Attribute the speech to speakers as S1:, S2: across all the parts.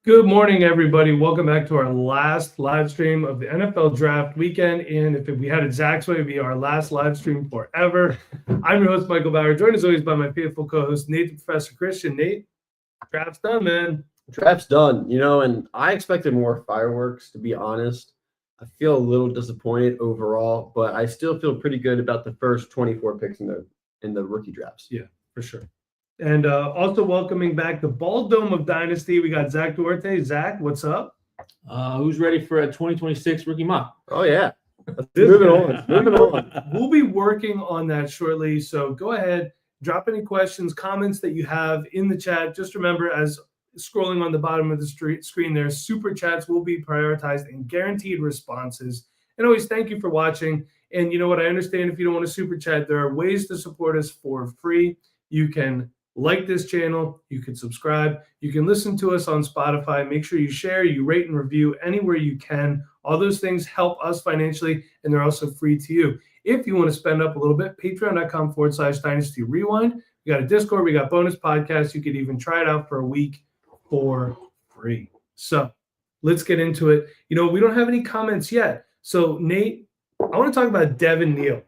S1: Good morning, everybody. Welcome back to our last live stream of the NFL draft weekend. And if we had it Zach's way, it would be our last live stream forever. I'm your host, Michael Bauer, joined as always by my faithful co-host, Nate the Professor Christian. Nate, draft's done, man.
S2: Draft's done, and I expected more fireworks, to be honest. I feel a little disappointed overall, but I still feel pretty good about the first 24 picks in the rookie drafts.
S1: Yeah, for sure. And also welcoming back the Ball Dome of Dynasty, we got Zach Duarte. Zach, what's up?
S3: Who's ready for a 2026 rookie mock?
S2: Oh, yeah. Moving on.
S1: We'll be working on that shortly. So go ahead, drop any questions, comments that you have in the chat. Just remember, as scrolling on the bottom of the screen there, super chats will be prioritized and guaranteed responses. And always thank you for watching. And you know what? I understand if you don't want to super chat, there are ways to support us for free. You can like this channel, you can subscribe, you can listen to us on Spotify. Make sure you share, you rate and review anywhere you can. All those things help us financially, and they're also free to you. If you want to spend up a little bit, patreon.com/Dynasty Rewind. We got a Discord, we got bonus podcasts. You could even try it out for a week for free. So let's get into it. We don't have any comments yet. So Nate, I want to talk about Devin Neal.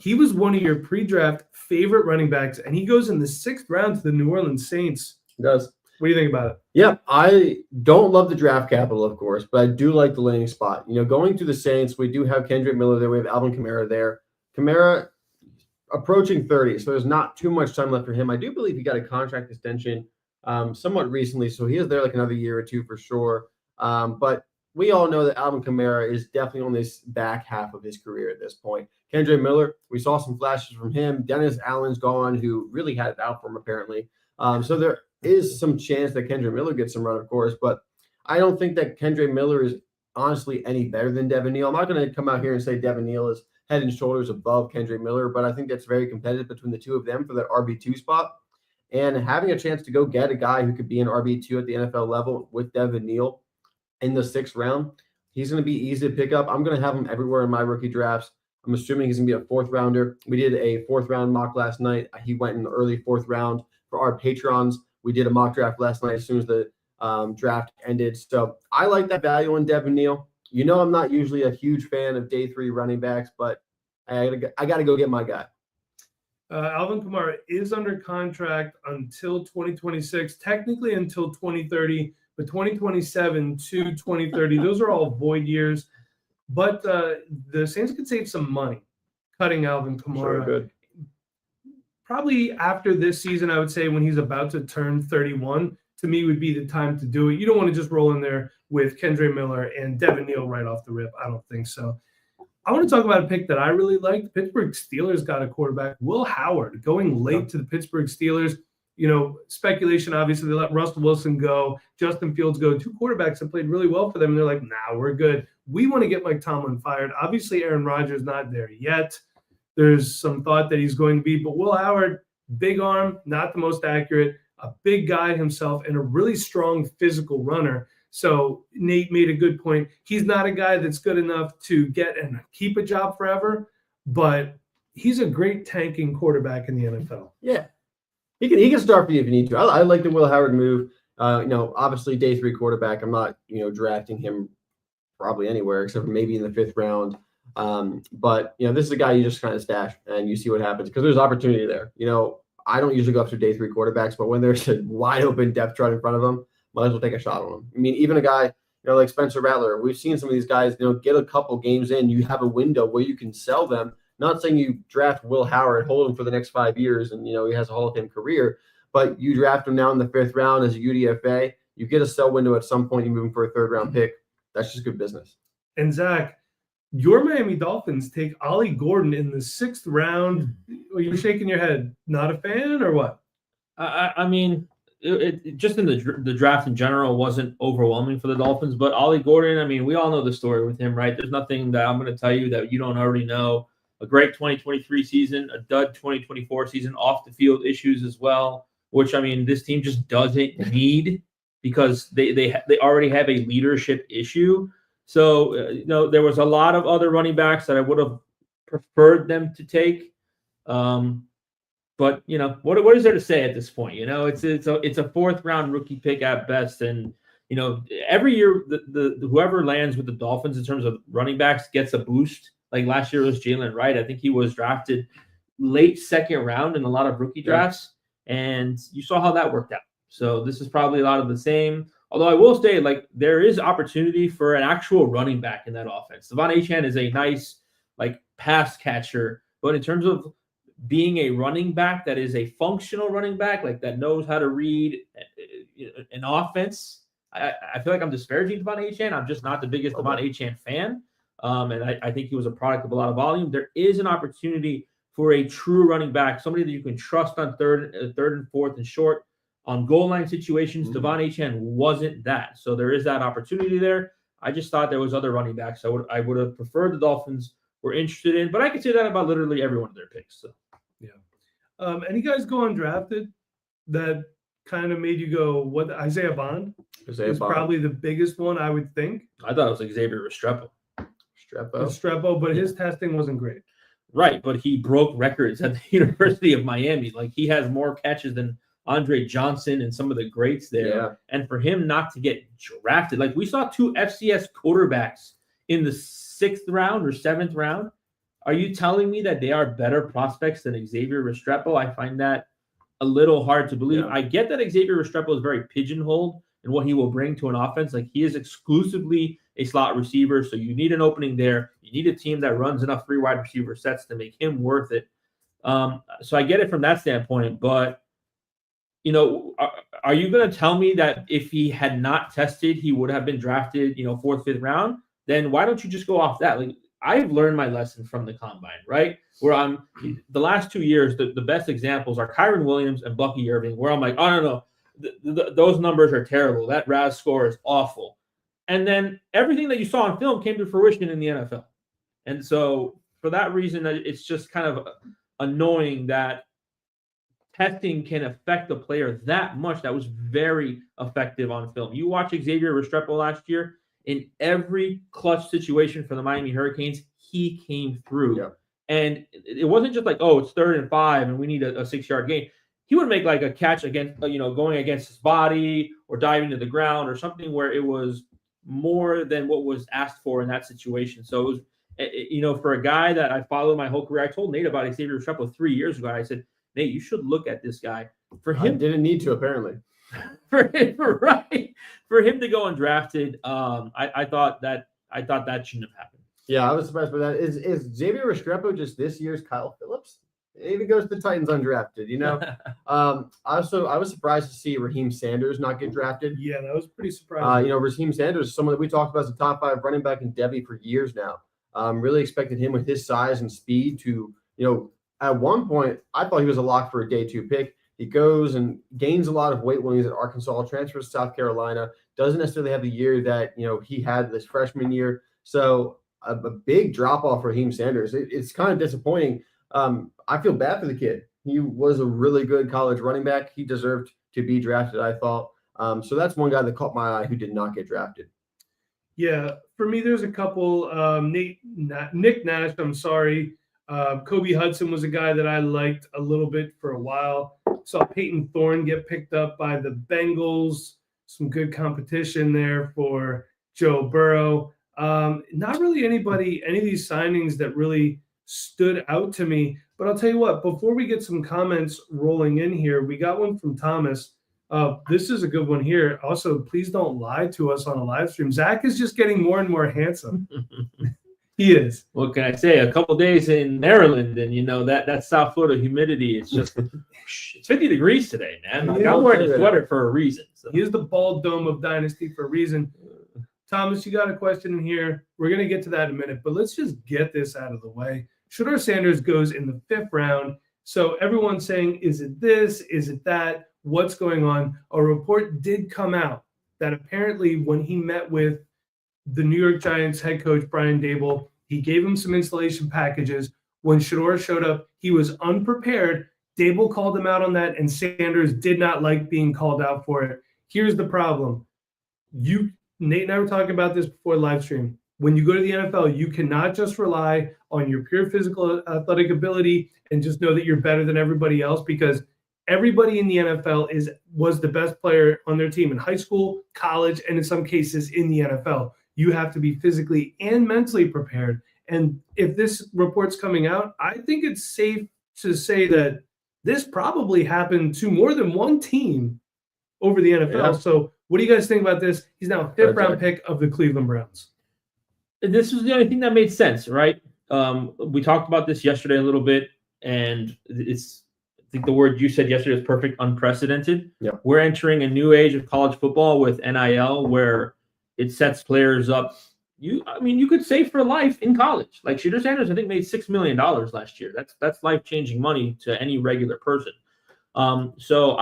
S1: He was one of your pre-draft favorite running backs, and he goes in the 6th round to the New Orleans Saints.
S2: He does.
S1: What do you think about it?
S2: Yeah, I don't love the draft capital, of course, but I do like the landing spot. Going to the Saints, we do have Kendrick Miller there. We have Alvin Kamara there. Kamara approaching 30, so there's not too much time left for him. I do believe he got a contract extension somewhat recently, so he is there like another year or two for sure. But we all know that Alvin Kamara is definitely on this back half of his career at this point. Kendrick Miller, we saw some flashes from him. Dennis Allen's gone, who really had it out for him apparently. So there is some chance that Kendrick Miller gets some run, of course, but I don't think that Kendrick Miller is honestly any better than Devin Neal. I'm not going to come out here and say Devin Neal is head and shoulders above Kendrick Miller, but I think that's very competitive between the two of them for that RB2 spot. And having a chance to go get a guy who could be an RB2 at the NFL level with Devin Neal in the 6th round, he's going to be easy to pick up. I'm going to have him everywhere in my rookie drafts. I'm assuming he's going to be a 4th rounder. We did a 4th round mock last night. He went in the early 4th round for our patrons. We did a mock draft last night as soon as the draft ended. So I like that value on Devin Neal. I'm not usually a huge fan of day 3 running backs, but I got to go get my guy.
S1: Alvin Kamara is under contract until 2026, technically until 2030, but 2027 to 2030, those are all void years. But the Saints could save some money cutting Alvin Kamara.
S2: Sure, good.
S1: Probably after this season, I would say when he's about to turn 31, to me would be the time to do it. You don't want to just roll in there with Kendrick Miller and Devin Neal right off the rip. I don't think so. I want to talk about a pick that I really like. The Pittsburgh Steelers got a quarterback, Will Howard, going late to the Pittsburgh Steelers. Speculation, obviously, they let Russell Wilson go, Justin Fields go, 2 quarterbacks that played really well for them. And they're like, nah, we're good. We want to get Mike Tomlin fired. Obviously, Aaron Rodgers not there yet. There's some thought that he's going to be. But Will Howard, big arm, not the most accurate, a big guy himself, and a really strong physical runner. So Nate made a good point. He's not a guy that's good enough to get and keep a job forever, but he's a great tanking quarterback in the NFL.
S2: Yeah. He can start for you if you need to. I like the Will Howard move. Obviously day 3 quarterback. I'm not, drafting him probably anywhere except for maybe in the 5th round. But this is a guy you just kind of stash and you see what happens because there's opportunity there. I don't usually go after day 3 quarterbacks, but when there's a wide open depth chart in front of them, might as well take a shot on him. I mean, even a guy, like Spencer Rattler, we've seen some of these guys, get a couple games in, you have a window where you can sell them. Not saying you draft Will Howard, hold him for the next 5 years, and he has a Hall of Fame career, but you draft him now in the 5th round as a UDFA. You get a sell window at some point. You move him for a 3rd round pick. That's just good business.
S1: And Zach, your Miami Dolphins take Ollie Gordon in the 6th round. Are you shaking your head? Not a fan or what?
S3: I mean, it just in the draft in general wasn't overwhelming for the Dolphins, but Ollie Gordon, I mean, we all know the story with him, right? There's nothing that I'm going to tell you that you don't already know. A great 2023 season, a dud 2024 season, off the field issues as well, which, I mean, this team just doesn't need because they already have a leadership issue. So, there was a lot of other running backs that I would have preferred them to take. But what is there to say at this point? It's a 4th round rookie pick at best, and every year the whoever lands with the Dolphins in terms of running backs gets a boost. Like last year was Jalen Wright. I think he was drafted late second round in a lot of rookie drafts, and you saw how that worked out. So this is probably a lot of the same. Although I will say, like, there is opportunity for an actual running back in that offense. Devon Achane is a nice, like, pass catcher, but in terms of being a running back that is a functional running back, like that knows how to read an offense, I feel like I'm disparaging Devon Achane. I'm just not the biggest Devon Achane fan, and I think he was a product of a lot of volume. There is an opportunity for a true running back, somebody that you can trust on third and fourth and short. On goal line situations, Devon Achane wasn't that. So there is that opportunity there. I just thought there was other running backs I would have preferred the Dolphins were interested in, but I could say that about literally every one of their picks. So
S1: yeah. Any guys go undrafted that kind of made you go, what? Isaiah Bond is probably the biggest one, I would think.
S3: I thought it was like Xavier
S1: Restrepo, but his testing wasn't great.
S3: Right, but he broke records at the University of Miami. Like, he has more catches than Andre Johnson and some of the greats there.
S2: Yeah.
S3: And for him not to get drafted, like, we saw 2 FCS quarterbacks in the 6th round or 7th round. Are you telling me that they are better prospects than Xavier Restrepo? I find that a little hard to believe.
S2: Yeah.
S3: I get that Xavier Restrepo is very pigeonholed in what he will bring to an offense. Like, he is exclusively a slot receiver, so you need an opening there. You need a team that runs enough 3 wide receiver sets to make him worth it. So I get it from that standpoint, but are you going to tell me that if he had not tested, he would have been drafted, 4th, 5th round? Then why don't you just go off that? Like, I've learned my lesson from the combine, right? Where the last 2 years, the best examples are Kyron Williams and Bucky Irving, where I'm like, oh, no. Those numbers are terrible. That RAS score is awful. And then everything that you saw on film came to fruition in the NFL. And so for that reason, it's just kind of annoying that testing can affect a player that much. That was very effective on film. You watch Xavier Restrepo last year, in every clutch situation for the Miami Hurricanes, he came through.
S2: Yeah.
S3: And it wasn't just like, oh, it's 3rd and 5 and we need a 6-yard gain. He would make like a catch against, going against his body or diving to the ground or something where it was more than what was asked for in that situation. So it was, for a guy that I followed my whole career, I told Nate about Xavier Restrepo 3 years ago. And I said, Nate, you should look at this guy. For him,
S2: I didn't need to, apparently.
S3: For him to go undrafted, I thought that shouldn't have happened.
S2: Yeah, I was surprised by that. Is Xavier Restrepo just this year's Kyle Phillips? It even goes to the Titans undrafted, I was surprised to see Raheem Sanders not get drafted.
S1: Yeah, that was pretty surprising.
S2: Raheem Sanders is someone that we talked about as a top 5 running back in Debbie for years now. Really expected him with his size and speed to, at one point, I thought he was a lock for a day 2 pick. He goes and gains a lot of weight when he's at Arkansas, transfers to South Carolina, doesn't necessarily have the year that, he had this freshman year. So a big drop-off for Raheem Sanders. It's kind of disappointing. I feel bad for the kid. He was a really good college running back. He deserved to be drafted, I thought. So that's one guy that caught my eye who did not get drafted.
S1: Yeah, for me, there's a couple. Nick Nash, I'm sorry. Kobe Hudson was a guy that I liked a little bit for a while. Saw Peyton Thorne get picked up by the Bengals. Some good competition there for Joe Burrow. Not really any of these signings that really stood out to me. But I'll tell you what, before we get some comments rolling in here, we got one from Thomas. This is a good one here. Also, please don't lie to us on a live stream. Zach is just getting more and more handsome. He is.
S3: What can I say? A couple days in Maryland, and that South Florida humidity. It's just it's 50 degrees today, man. Like, I'm wearing a sweater for a reason. So.
S1: He is the bald dome of Dynasty for a reason. Thomas, you got a question in here. We're going to get to that in a minute, but let's just get this out of the way. Shedeur Sanders goes in the 5th round. So everyone's saying, is it this? Is it that? What's going on? A report did come out that apparently when he met with the New York Giants head coach, Brian Daboll, he gave him some installation packages. When Shedeur showed up, he was unprepared. Daboll called him out on that, and Sanders did not like being called out for it. Here's the problem. Nate and I were talking about this before live stream. When you go to the NFL, you cannot just rely on your pure physical athletic ability and just know that you're better than everybody else, because Everybody in the NFL was the best player on their team in high school, college, and in some cases in the NFL. You have to be physically and mentally prepared. And if this report's coming out, I think it's safe to say that this probably happened to more than one team over the NFL.
S2: Yeah.
S1: So what do you guys think about this? He's now a fifth-round pick of the Cleveland Browns.
S3: This was the only thing that made sense, right? We talked about this yesterday a little bit, and I think the word you said yesterday is perfect, unprecedented.
S2: Yeah.
S3: We're entering a new age of college football with NIL where it sets players up. You could save for life in college. Like Shedeur Sanders, I think, made $6 million last year. That's life-changing money to any regular person. So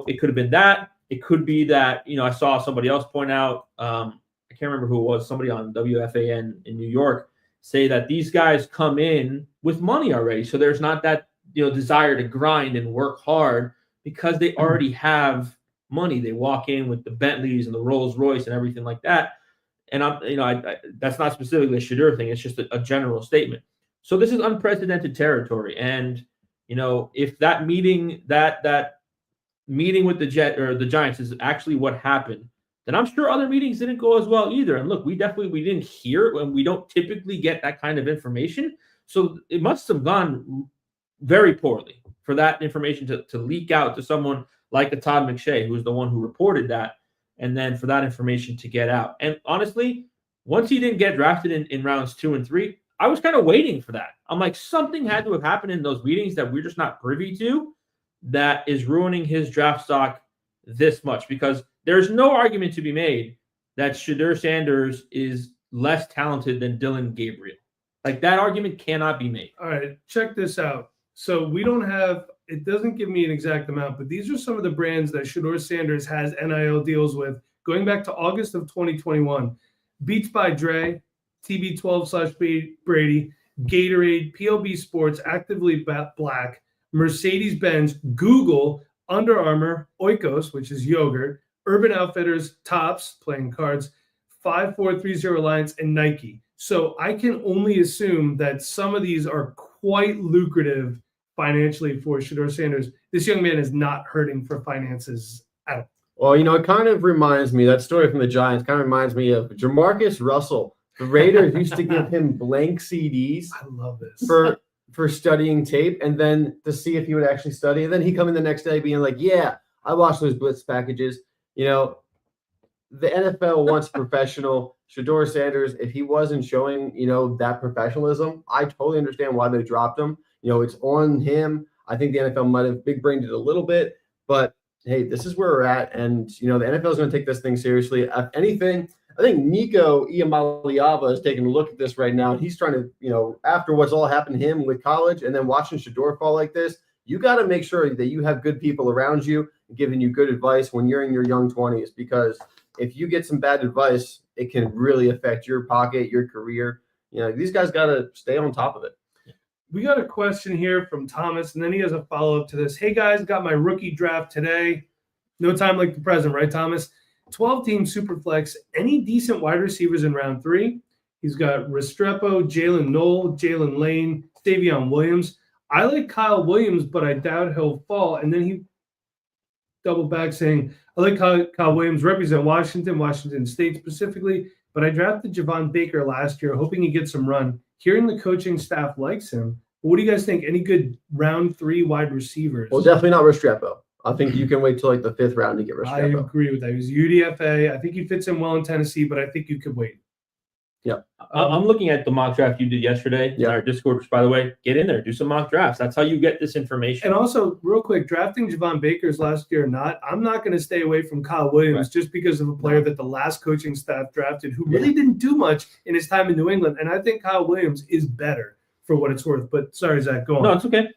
S3: it could have been that. It could be that, I saw somebody else point out, I can't remember who it was, somebody on WFAN in New York, say that these guys come in with money already. So there's not that, desire to grind and work hard because they already have money. They walk in with the Bentleys and the Rolls Royce and everything like that. And that's not specifically a Shedeur thing. It's just a general statement. So this is unprecedented territory. And, if that meeting, that meeting with the Giants is actually what happened, then I'm sure other meetings didn't go as well either. And look, we didn't hear, and we don't typically get that kind of information. So it must have gone very poorly for that information to leak out to someone like a Todd McShay, who was the one who reported that, and then for that information to get out. And honestly, once he didn't get drafted in rounds 2 and 3, I was kind of waiting for that. I'm like, something had to have happened in those meetings that we're just not privy to that is ruining his draft stock this much, because there's no argument to be made that Shedeur Sanders is less talented than Dylan Gabriel. Like, that argument cannot be made.
S1: All right, check this out. So we don't have, it doesn't give me an exact amount, but these are some of the brands that Shedeur Sanders has NIL deals with going back to August of 2021. Beats by Dre, TB12/Brady, Gatorade, PLB Sports, Actively Black, Mercedes-Benz, Google, Under Armour, Oikos, which is yogurt, Urban Outfitters, Topps, playing cards, 5430 Alliance, and Nike. So I can only assume that some of these are quite lucrative financially for Shedeur Sanders. This young man is not hurting for finances at all.
S2: Well, it kind of reminds me, that story from the Giants kind of reminds me of Jamarcus Russell. The Raiders used to give him blank CDs.
S1: I love this.
S2: For studying tape, and then to see if he would actually study. And then he come in the next day being like, yeah, I watched those blitz packages. The NFL wants professional. Shedeur Sanders, if he wasn't showing, that professionalism, I totally understand why they dropped him. It's on him. I think the NFL might have big-brained it a little bit, but hey, this is where we're at. And, the NFL is going to take this thing seriously. If anything, I think Nico Iamaleava is taking a look at this right now. And he's trying to, after what's all happened to him with college and then watching Shedeur fall like this, you got to make sure that you have good people around you giving you good advice when you're in your young 20s, because if you get some bad advice, it can really affect your pocket, your career. These guys got to stay on top of it.
S1: We got a question here from Thomas, and then he has a follow-up to this. Hey, guys, got my rookie draft today. No time like the present, right, Thomas? 12-team Superflex. Any decent wide receivers in round 3? He's got Restrepo, Jalen Knoll, Jalen Lane, Davion Williams. I like Kyle Williams, but I doubt he'll fall. And then he doubled back saying, I like Kyle Williams represent Washington State specifically, but I drafted Javon Baker last year, hoping he gets some run. Hearing the coaching staff likes him. What do you guys think? Any good round 3 wide receivers?
S2: Well, definitely not Restrepo. I think you can wait till like the 5th round to get Restrepo.
S1: I agree with that. He's UDFA. I think he fits in well in Tennessee, but I think you could wait.
S2: Yeah.
S3: I'm looking at the mock draft you did yesterday in our Discord, which, by the way, get in there, do some mock drafts. That's how you get this information.
S1: And also, real quick, drafting Javon Baker's last year or not, I'm not going to stay away from Kyle Williams just because of a player that the last coaching staff drafted who really didn't do much in his time in New England. And I think Kyle Williams is better for what it's worth. But sorry, Zach, go on.
S3: No, it's okay.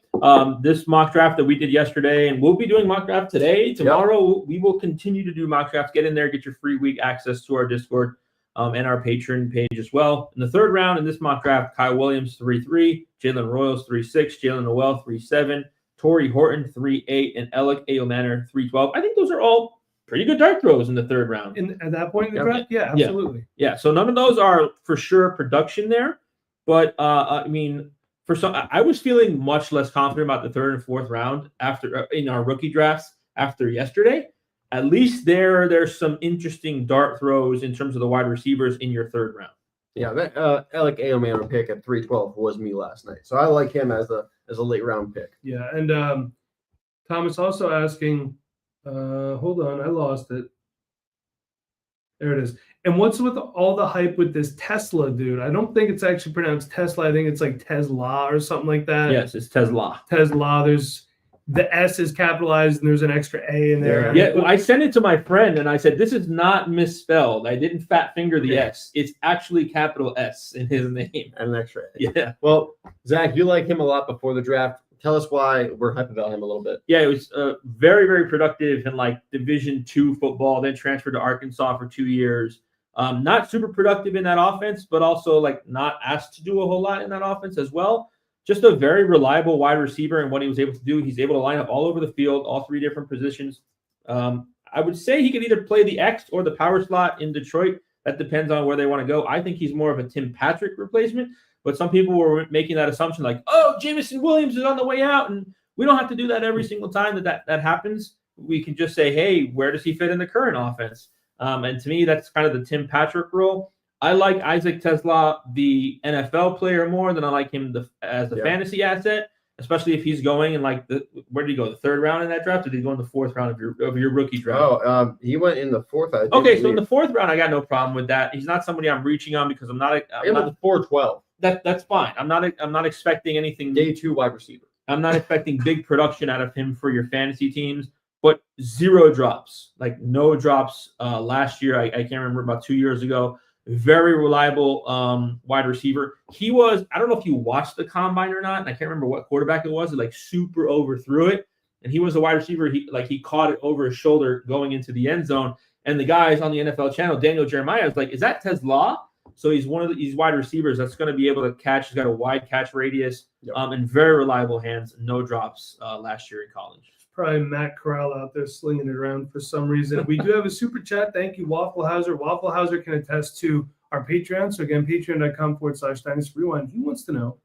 S3: This mock draft that we did yesterday, and we'll be doing mock draft today. Tomorrow, we will continue to do mock drafts. Get in there, get your free week access to our Discord. And our Patreon page as well. In the 3rd round in this mock draft, Kyle Williams 3-3, Jalen Royals 3-6, Jalen Noel 3-7, Torrey Horton 3-8, and Alec Ayomanor 3-12. I think those are all pretty good dart throws in the 3rd round.
S1: At that point in the draft, yeah, absolutely.
S3: Yeah, so none of those are for sure production there, but I was feeling much less confident about the third and fourth round after in our rookie drafts after yesterday. At least there's some interesting dart throws in terms of the wide receivers in your third round.
S2: Yeah, that Alec Aoman pick at 312 was me last night, so I like him as a late round pick.
S1: Yeah, and Thomas also asking, hold on, I lost it. There it is. And what's with all the hype with this Tesla dude? I don't think it's actually pronounced Tesla. I think it's like Tesla or something like that.
S3: Yes, it's Tesla.
S1: Tesla. There's the S is capitalized and there's an extra A in there.
S3: Yeah, well, I sent it to my friend and I said, this is not misspelled. I didn't fat finger the S. It's actually capital S in his name.
S2: And an extra A.
S3: Yeah.
S2: Well, Zach, you like him a lot before the draft. Tell us why we're hyped about him a little bit.
S3: Yeah, it was very, very productive in like Division II football, then transferred to Arkansas for 2 years. Not super productive in that offense, but also like not asked to do a whole lot in that offense as well. Just a very reliable wide receiver and what he was able to do. He's able to line up all over the field, all three different positions. I would say he could either play the X or the power slot in Detroit. That depends on where they want to go. I think he's more of a Tim Patrick replacement. But some people were making that assumption like, oh, Jameson Williams is on the way out. And we don't have to do that every single time that happens. We can just say, hey, where does he fit in the current offense? And to me, that's kind of the Tim Patrick role. I like Isaac Tesla, the NFL player, more than I like him as a fantasy asset, especially if he's going in like where did he go? The third round in that draft, or did he go in the fourth round of your rookie draft?
S2: Oh, he went in the fourth.
S3: Okay, so in the fourth round, I got no problem with that. He's not somebody I'm reaching on because I'm not
S2: the 412.
S3: That's fine. I'm not expecting anything.
S2: Day 2 wide receiver.
S3: I'm not expecting big production out of him for your fantasy teams, but 0 drops, like no drops last year. I can't remember, about 2 years ago. Very reliable wide receiver. He was, I don't know if you watched the combine or not, and I can't remember what quarterback it was. It like super overthrew it, and he was a wide receiver. He caught it over his shoulder going into the end zone, and the guys on the NFL channel, Daniel Jeremiah, was like, "Is that Tesla?" So he's one of these wide receivers that's going to be able to catch. He's got a wide catch radius and very reliable hands. No drops last year in college.
S1: Probably Matt Corral out there slinging it around for some reason. We do have a super chat. Thank you, Waffle Hauser. Waffle Hauser can attest to our Patreon. So again, patreon.com/Dynasty Rewind. He wants to know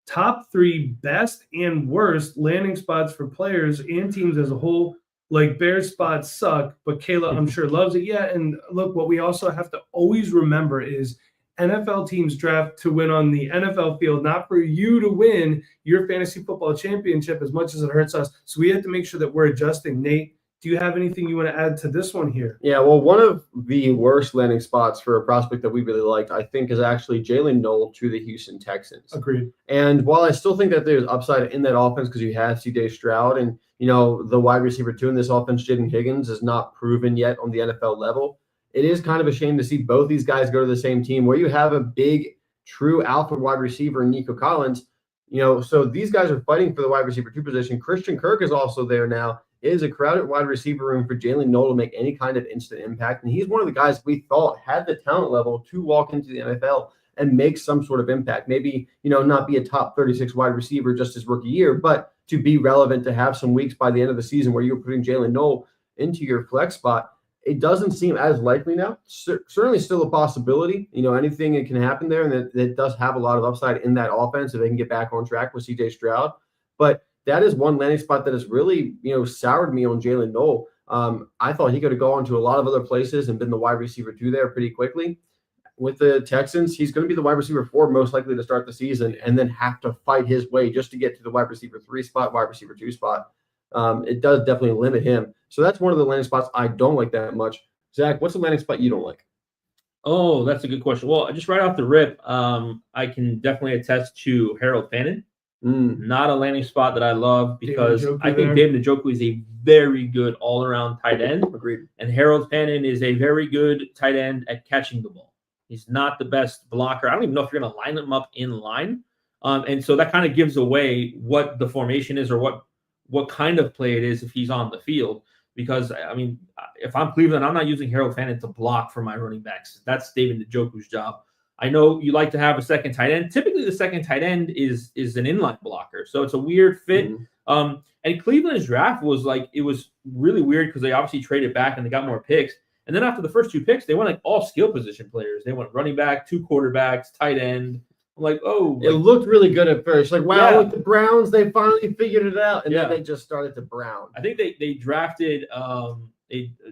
S1: top 3 best and worst landing spots for players and teams as a whole. Like Bears spots suck, but Kayla, I'm sure, loves it. Yeah, and look, what we also have to always remember is NFL teams draft to win on the NFL field, not for you to win your fantasy football championship as much as it hurts us. So we have to make sure that we're adjusting. Nate, do you have anything you want to add to this one here?
S2: Yeah, well, one of the worst landing spots for a prospect that we really liked, I think, is actually Jalen Noel to the Houston Texans.
S1: Agreed.
S2: And while I still think that there's upside in that offense because you have C.J. Stroud and, the wide receiver 2 in this offense, Jaden Higgins, is not proven yet on the NFL level. It is kind of a shame to see both these guys go to the same team where you have a big, true alpha wide receiver, Nico Collins. So these guys are fighting for the wide receiver 2 position. Christian Kirk is also there now. It is a crowded wide receiver room for Jalen Noel to make any kind of instant impact. And he's one of the guys we thought had the talent level to walk into the NFL and make some sort of impact. Maybe, not be a top 36 wide receiver just his rookie year, but to be relevant, to have some weeks by the end of the season where you're putting Jalen Noel into your flex spot. It doesn't seem as likely now. Certainly still a possibility. Anything that can happen there, and that does have a lot of upside in that offense if they can get back on track with C.J. Stroud. But that is one landing spot that has really, soured me on Jalen Noel. I thought he could have gone to a lot of other places and been the wide receiver 2 there pretty quickly. With the Texans, he's going to be the wide receiver 4 most likely to start the season and then have to fight his way just to get to the wide receiver 3 spot, wide receiver 2 spot. It does definitely limit him. So that's one of the landing spots I don't like that much. Zach, what's the landing spot you don't like?
S3: Oh, that's a good question. Well, just right off the rip, I can definitely attest to Harold Fannin. Not a landing spot that I love because I think David Njoku is a very good all-around tight end.
S2: Agreed.
S3: And Harold Fannin is a very good tight end at catching the ball. He's not the best blocker. I don't even know if you're going to line him up in line. And so that kind of gives away what the formation is or what kind of play it is if he's on the field. Because, if I'm Cleveland, I'm not using Harold Fannin to block for my running backs. That's David Njoku's job. I know you like to have a second tight end. Typically, the second tight end is an inline blocker. So it's a weird fit. And Cleveland's draft was it was really weird because they obviously traded back and they got more picks. And then after the first 2 picks, they went all skill position players. They went running back, 2 quarterbacks, tight end. I'm like, oh,
S2: It looked really good at first. Like, wow,
S3: Yeah.
S2: look, the Browns, they finally figured it out. And
S3: Yeah.
S2: then they just started to brown.
S3: I think they drafted a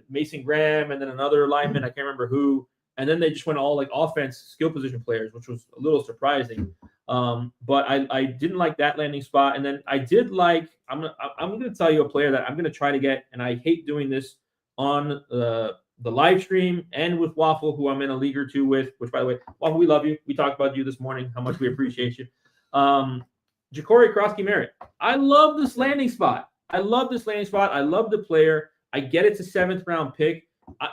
S3: Mason Graham and then another lineman, I can't remember who, and then they just went all like offense skill position players, which was a little surprising. But I didn't like that landing spot, and then I did like I'm gonna tell you a player that I'm gonna try to get, and I hate doing this on the live stream and with Waffle, who I'm in a league or two with, which, by the way, Waffle, we love you. We talked about you this morning, how much we appreciate you. Ja'Cory Krosky-Merritt. I love this landing spot. I love the player. I get it's a 7th round pick.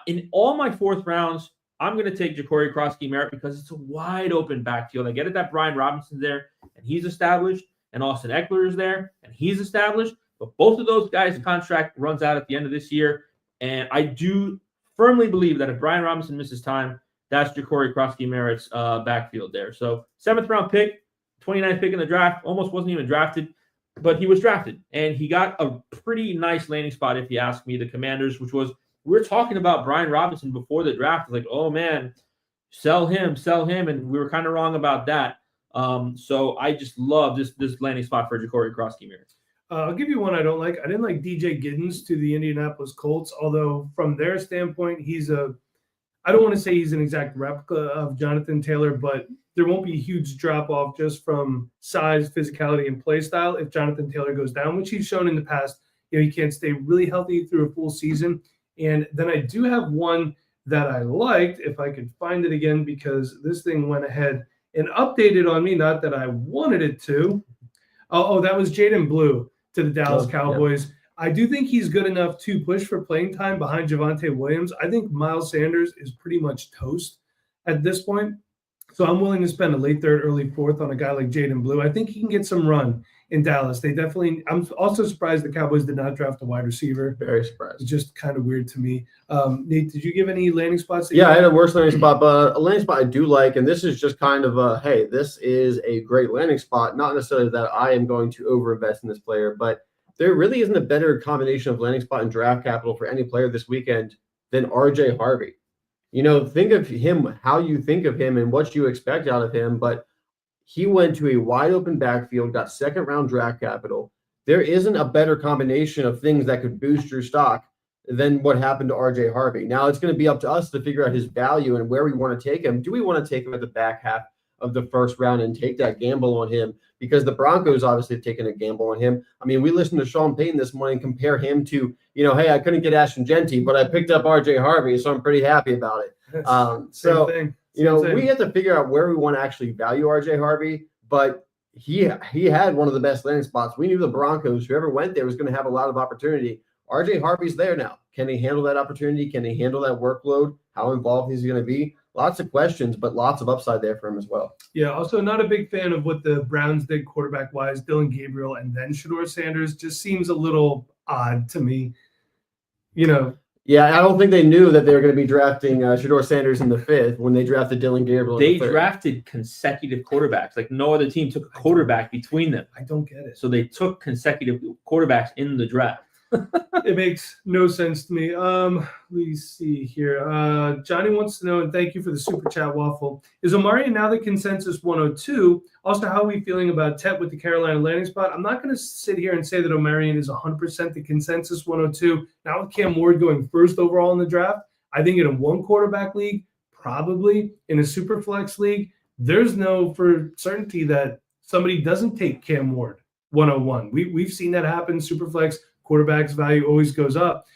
S3: In all my 4th rounds, I'm going to take Ja'Cory Krosky-Merritt because it's a wide open backfield. I get it that Brian Robinson's there and he's established, and Austin Eckler is there and he's established. But both of those guys' contract runs out at the end of this year. And I do firmly believe that if Brian Robinson misses time, that's Ja'Cory Krosky-Merritt's backfield there. So 7th round pick, 29th pick in the draft, almost wasn't even drafted, but he was drafted. And he got a pretty nice landing spot, if you ask me, the Commanders, which was, we were talking about Brian Robinson before the draft. Like, oh man, sell him. And we were kind of wrong about that. So I just love this landing spot for Ja'Cory Krosky-Merritt.
S1: I'll give you one I don't like. I didn't like DJ Giddens to the Indianapolis Colts, although from their standpoint, I don't want to say he's an exact replica of Jonathan Taylor, but there won't be a huge drop-off just from size, physicality, and play style if Jonathan Taylor goes down, which he's shown in the past. He can't stay really healthy through a full season. And then I do have one that I liked, if I could find it again, because this thing went ahead and updated on me, not that I wanted it to. Oh, that was Jaden Blue to the Dallas Cowboys. Yeah. I do think he's good enough to push for playing time behind Javonte Williams. I think Miles Sanders is pretty much toast at this point. So I'm willing to spend a late 3rd, early 4th on a guy like Jaden Blue. I think he can get some run in Dallas. I'm also surprised the Cowboys did not draft a wide receiver.
S2: Very surprised.
S1: It's just kind of weird to me. Nate, did you give any landing spots?
S2: Yeah, I had a worse landing spot, but a landing spot I do like, and this is just kind of hey, this is a great landing spot. Not necessarily that I am going to overinvest in this player, but there really isn't a better combination of landing spot and draft capital for any player this weekend than RJ Harvey. Think of him, how you think of him and what you expect out of him, but he went to a wide open backfield, got 2nd round draft capital. There isn't a better combination of things that could boost your stock than what happened to RJ Harvey. Now it's going to be up to us to figure out his value and where we want to take him. Do we want to take him at the back half of the 1st round and take that gamble on him? Because the Broncos obviously have taken a gamble on him. I mean, we listened to Sean Payton this morning compare him to, hey, I couldn't get Ashton Genty, but I picked up RJ Harvey, so I'm pretty happy about it.
S1: Same thing.
S2: We have to figure out where we want to actually value RJ Harvey, but he had one of the best landing spots. We knew the Broncos, whoever went there, was going to have a lot of opportunity. RJ Harvey's there now. Can he handle that opportunity? Can he handle that workload? How involved is he going to be? Lots of questions, but lots of upside there for him as well.
S1: Yeah, also not a big fan of what the Browns did quarterback-wise. Dylan Gabriel and then Shedeur Sanders just seems a little odd to me.
S2: Yeah, I don't think they knew that they were going to be drafting Shedeur Sanders in the 5th when they drafted Dylan Gabriel.
S3: They drafted consecutive quarterbacks. Like no other team took a quarterback between them.
S1: I don't get it.
S3: So they took consecutive quarterbacks in the draft.
S1: It makes no sense to me. Let me see here. Johnny wants to know, and thank you for the super chat, Waffle. Is Omarion now the consensus 102? Also, how are we feeling about Tet with the Carolina landing spot? I'm not going to sit here and say that Omarion is 100% the consensus 102. Now with Cam Ward going 1st overall in the draft, I think in a 1 quarterback league, probably in a super flex league, there's no for certainty that somebody doesn't take Cam Ward 101. We've seen that happen. Super flex quarterback's value always goes up.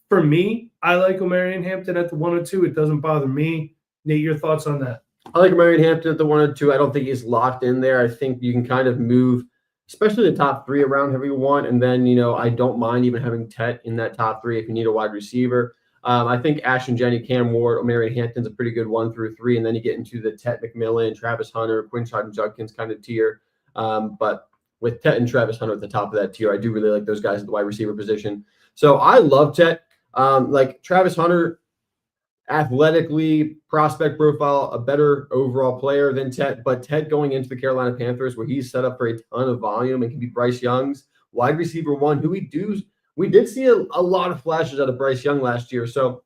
S1: For me, I like Omarion Hampton at the 102. It doesn't bother me. Nate, your thoughts on that?
S2: I like Omarion Hampton at the 102. I don't think he's locked in there. I think you can kind of move, especially the top 3 around however you want. And then, I don't mind even having Tet in that top 3 if you need a wide receiver. I think Ashton Jenny, Cam Ward, Omarion Hampton's a pretty good 1 through 3. And then you get into the Tet McMillan, Travis Hunter, Quinshon Judkins kind of tier. But with Tet and Travis Hunter at the top of that tier, I do really like those guys at the wide receiver position. So I love Tet. Like Travis Hunter, athletically, prospect profile, a better overall player than Tet. But Tet going into the Carolina Panthers, where he's set up for a ton of volume and can be Bryce Young's wide receiver 1, who we did see a lot of flashes out of Bryce Young last year. So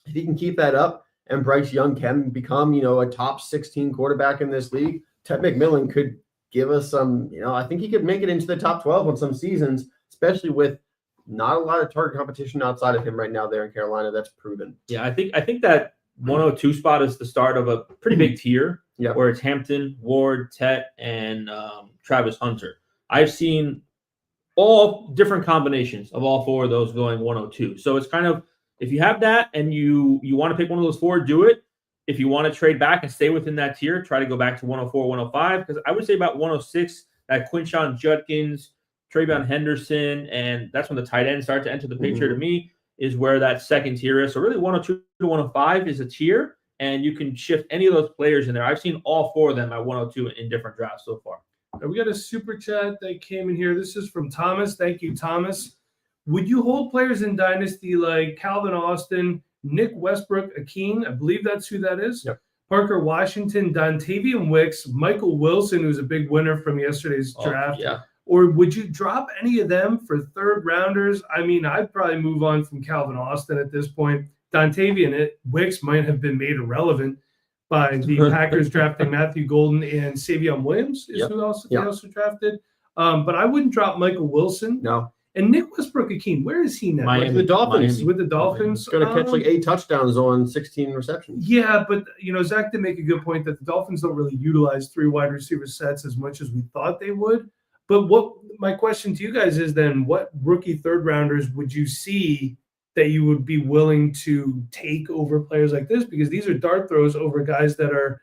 S2: if he can keep that up and Bryce Young can become, a top 16 quarterback in this league, Ted McMillan could give us some, I think he could make it into the top 12 on some seasons, especially with not a lot of target competition outside of him right now there in Carolina. That's proven.
S3: Yeah, I think that 102 spot is the start of a pretty big tier where it's Hampton, Ward, Tet, and Travis Hunter. I've seen all different combinations of all four of those going 102. So it's kind of, if you have that and you want to pick one of those four, do it. If you want to trade back and stay within that tier, try to go back to 104, 105, because I would say about 106, that Quinshon Judkins, Travion Henderson, and that's when the tight ends start to enter the picture to me, is where that second tier is. So really 102 to 105 is a tier, and you can shift any of those players in there. I've seen all four of them at 102 in different drafts so far.
S1: We got a super chat that came in here. This is from Thomas. Thank you, Thomas. Would you hold players in Dynasty like Calvin Austin, Nick Westbrook-Ikhine? I believe that's who that is.
S2: Yep.
S1: Parker Washington, Dontavian Wicks, Michael Wilson, who's a big winner from yesterday's draft.
S3: Yeah.
S1: Or would you drop any of them for third rounders? I mean, I'd probably move on from Calvin Austin at this point. Dontavian Wicks might have been made irrelevant by the Packers drafting Matthew Golden and Savion Williams is who else they also drafted. But I wouldn't drop Michael Wilson.
S2: No.
S1: And Nick Westbrook-Ikhine, where is he now?
S2: Miami. With the Dolphins.
S1: With the Dolphins.
S2: He's going to catch like 8 touchdowns on 16 receptions.
S1: Yeah, but, Zach did make a good point that the Dolphins don't really utilize 3 wide receiver sets as much as we thought they would. But what my question to you guys is then, what rookie third rounders would you see that you would be willing to take over players like this? Because these are dart throws over guys that are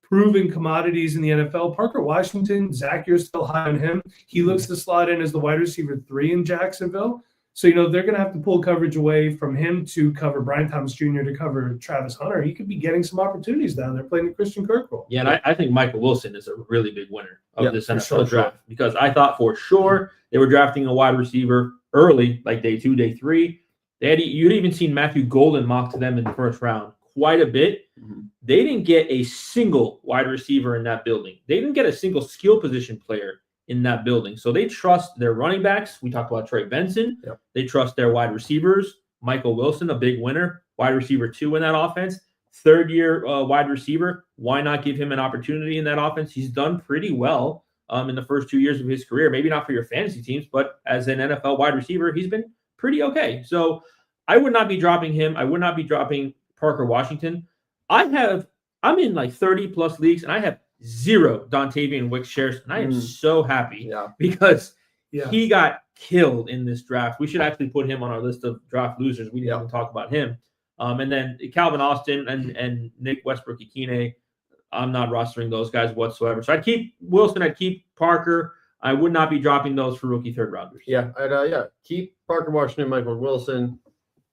S1: proven commodities in the NFL. Parker Washington, Zach, you're still high on him. He looks to slot in as the wide receiver 3 in Jacksonville. So, they're going to have to pull coverage away from him to cover Brian Thomas Jr., to cover Travis Hunter. He could be getting some opportunities down there playing the Christian Kirk role.
S3: Yeah, and I think Michael Wilson is a really big winner of this NFL draft because I thought for sure they were drafting a wide receiver early, like day 2, day 3. You'd even seen Matthew Golden mocked to them in the first round quite a bit. They didn't get a single wide receiver in that building. They didn't get a single skill position player in that building. So they trust their running backs. We talked about Trey Benson.
S2: Yep.
S3: They trust their wide receivers. Michael Wilson, a big winner, wide receiver 2 in that offense. Third-year wide receiver. Why not give him an opportunity in that offense? He's done pretty well in the first 2 years of his career. Maybe not for your fantasy teams, but as an NFL wide receiver, he's been pretty okay. So I would not be dropping him. I would not be dropping Parker Washington. I'm in like 30-plus leagues, and I have 0 Dontavian Wicks shares, and I am so happy because he got killed in this draft. We should actually put him on our list of draft losers. We didn't even talk about him. And then Calvin Austin and Nick Westbrook-Ikhine, I'm not rostering those guys whatsoever. So I'd keep Wilson, I'd keep Parker. I would not be dropping those for rookie third rounders.
S2: I'd keep Parker Washington, Michael Wilson,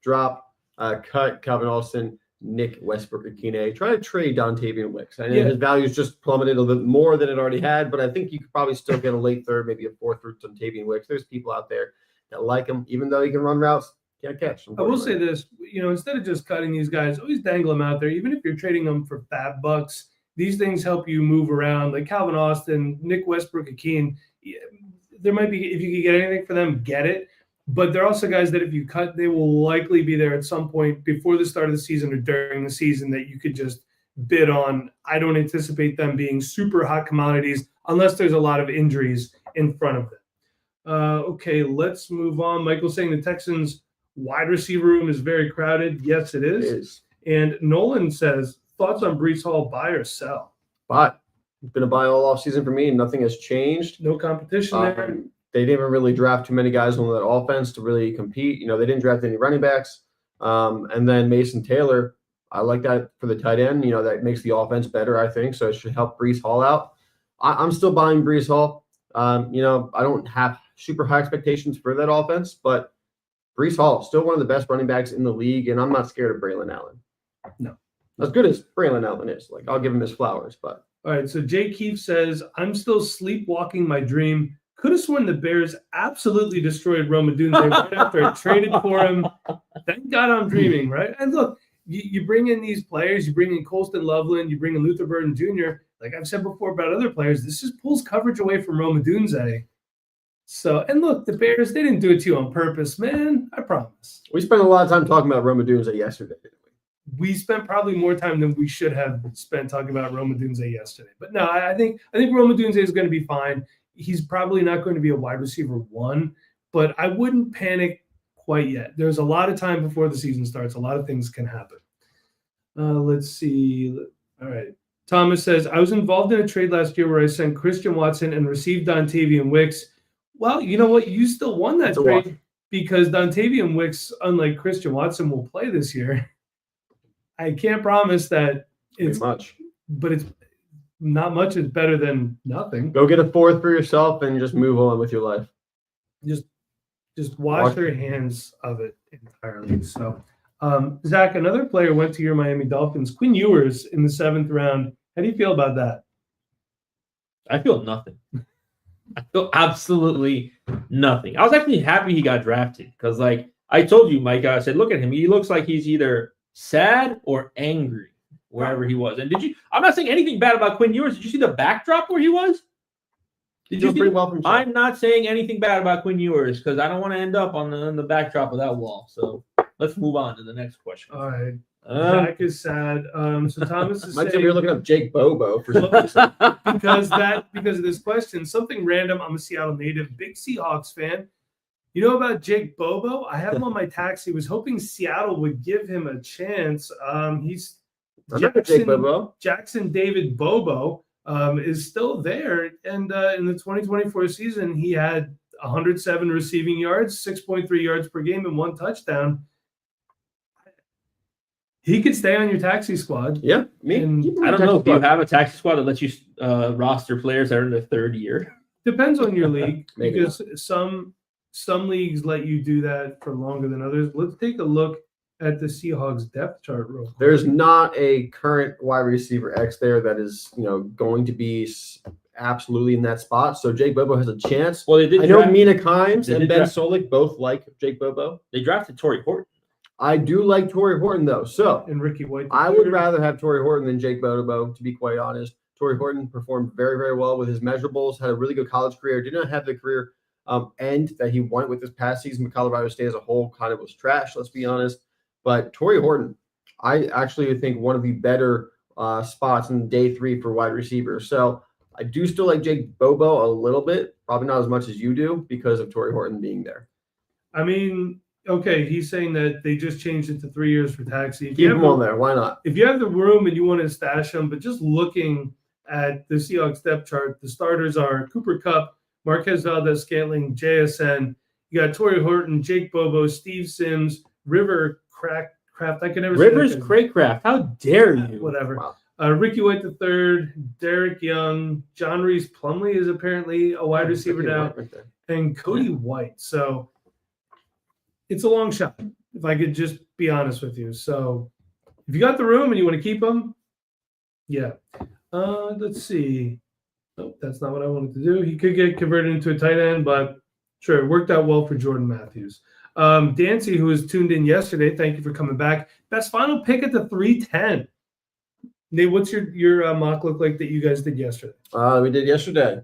S2: drop, cut Calvin Austin, Nick Westbrook-Ikhine. Try to trade Dontavian Wicks. I know his value's just plummeted a little bit more than it already had, but I think you could probably still get a late third, maybe a fourth for Dontavian Wicks. There's people out there that like him, even though he can run routes, can't catch.
S1: I will say this, instead of just cutting these guys, always dangle them out there. Even if you're trading them for fat bucks, these things help you move around. Like Calvin Austin, Nick Westbrook-Ikhine, there might be, if you could get anything for them, get it. But they're also guys that if you cut, they will likely be there at some point before the start of the season or during the season that you could just bid on. I don't anticipate them being super hot commodities unless there's a lot of injuries in front of them. Okay, let's move on. Michael's saying the Texans' wide receiver room is very crowded. Yes, it is.
S2: It is.
S1: And Nolan says, thoughts on Breece Hall, buy or sell?
S2: Buy. It's been a buy all offseason for me, and nothing has changed.
S1: No competition there.
S2: They didn't really draft too many guys on that offense to really compete. They didn't draft any running backs. And then Mason Taylor, I like that for the tight end. That makes the offense better, I think. So it should help Breece Hall out. I'm still buying Breece Hall. I don't have super high expectations for that offense, but Breece Hall, still one of the best running backs in the league, and I'm not scared of Braylon Allen.
S1: No.
S2: As good as Braylon Allen is. I'll give him his flowers. But
S1: all right, so Jay Keefe says, I'm still sleepwalking my dream. Could have sworn the Bears absolutely destroyed Rome Odunze right after I traded for him. Thank God I'm dreaming, right? And look, you bring in these players, you bring in Colston Loveland, you bring in Luther Burden Jr. Like I've said before about other players, this just pulls coverage away from Rome Odunze. So, and look, the Bears, they didn't do it to you on purpose, man. I promise.
S2: We spent a lot of time talking about Rome Odunze yesterday, didn't we?
S1: we spent probably more time than we should have spent talking about Rome Odunze yesterday. But no, I think Rome Odunze is going to be fine. He's probably not going to be a wide receiver 1, but I wouldn't panic quite yet. There's a lot of time before the season starts. A lot of things can happen. Let's see. All right. Thomas says, I was involved in a trade last year where I sent Christian Watson and received Dontavian Wicks. Well, you know what? You still won that trade because Dontavian Wicks, unlike Christian Watson, will play this year. I can't promise that it's
S2: much,
S1: but it's not much. It's better than nothing.
S2: Go get a 4th for yourself and just move on with your life.
S1: Just wash their hands of it entirely. So, Zach, another player went to your Miami Dolphins, Quinn Ewers, in the 7th round. How do you feel about that?
S3: I feel nothing. I feel absolutely nothing. I was actually happy he got drafted because, like I told you, Mike, I said, look at him. He looks like he's either sad or angry wherever he was. And I'm not saying anything bad about Quinn Ewers. Did you see the backdrop where he was? Did you see
S2: pretty well from himself.
S3: I'm not saying anything bad about Quinn Ewers because I don't want to end up on the backdrop of that wall. So let's move on to the next question.
S1: All right. Zach is sad. So Thomas is
S2: Mike's
S1: saying,
S2: you're looking up Jake Bobo for some reason.
S1: because of this question, something random. I'm a Seattle native, big Seahawks fan. You know about Jake Bobo? I have him on my taxi. Was hoping Seattle would give him a chance. He's
S2: Jake Bobo.
S1: Jackson David Bobo is still there, and in the 2024 season, he had 107 receiving yards, 6.3 yards per game, and 1 touchdown. He could stay on your taxi squad.
S2: Yeah,
S3: I don't know if you have a taxi squad that lets you roster players that are in their 3rd year.
S1: Depends on your league
S2: Maybe
S1: because some leagues let you do that for longer than others. Let's take a look at the Seahawks depth chart real quick.
S2: There's not a current wide receiver X there that is, going to be absolutely in that spot. So Jake Bobo has a chance.
S3: Well, I
S2: know Mina Kimes and Ben Solik both like Jake Bobo.
S3: They drafted Torrey Horton.
S2: I do like Torrey Horton, though. So
S1: and Ricky White.
S2: I would rather have Torrey Horton than Jake Bobo, to be quite honest. Torrey Horton performed very, very well with his measurables, had a really good college career, did not have the career end that he wanted with this past season. But Colorado State as a whole kind of was trash, let's be honest. But Torrey Horton, I actually think one of the better spots in day 3 for wide receivers. So I do still like Jake Bobo a little bit, probably not as much as you do because of Torrey Horton being there.
S1: I mean, okay, he's saying that they just changed it to 3 years for taxi.
S2: Keep him on there. Why not?
S1: If you have the room and you want to stash him, but just looking at the Seahawks depth chart, the starters are Cooper Kupp, Marquez Valdez-Scantling, JSN. You got Torrey Horton, Jake Bobo, Steve Sims, River Craft. I can never say
S3: Rivers Craycraft. How dare you?
S1: Whatever.
S2: Wow.
S1: Ricky White III, Derek Young, John Reese Plumlee is apparently a wide receiver now, and Cody White. So it's a long shot, if I could just be honest with you. So if you got the room and you want to keep them, yeah. Let's see. Nope, that's not what I wanted to do. He could get converted into a tight end, but sure, it worked out well for Jordan Matthews. Dancy, who was tuned in yesterday, thank you for coming back. Best final pick at the 310. Nate, what's your mock look like that you guys did yesterday?
S2: We did yesterday.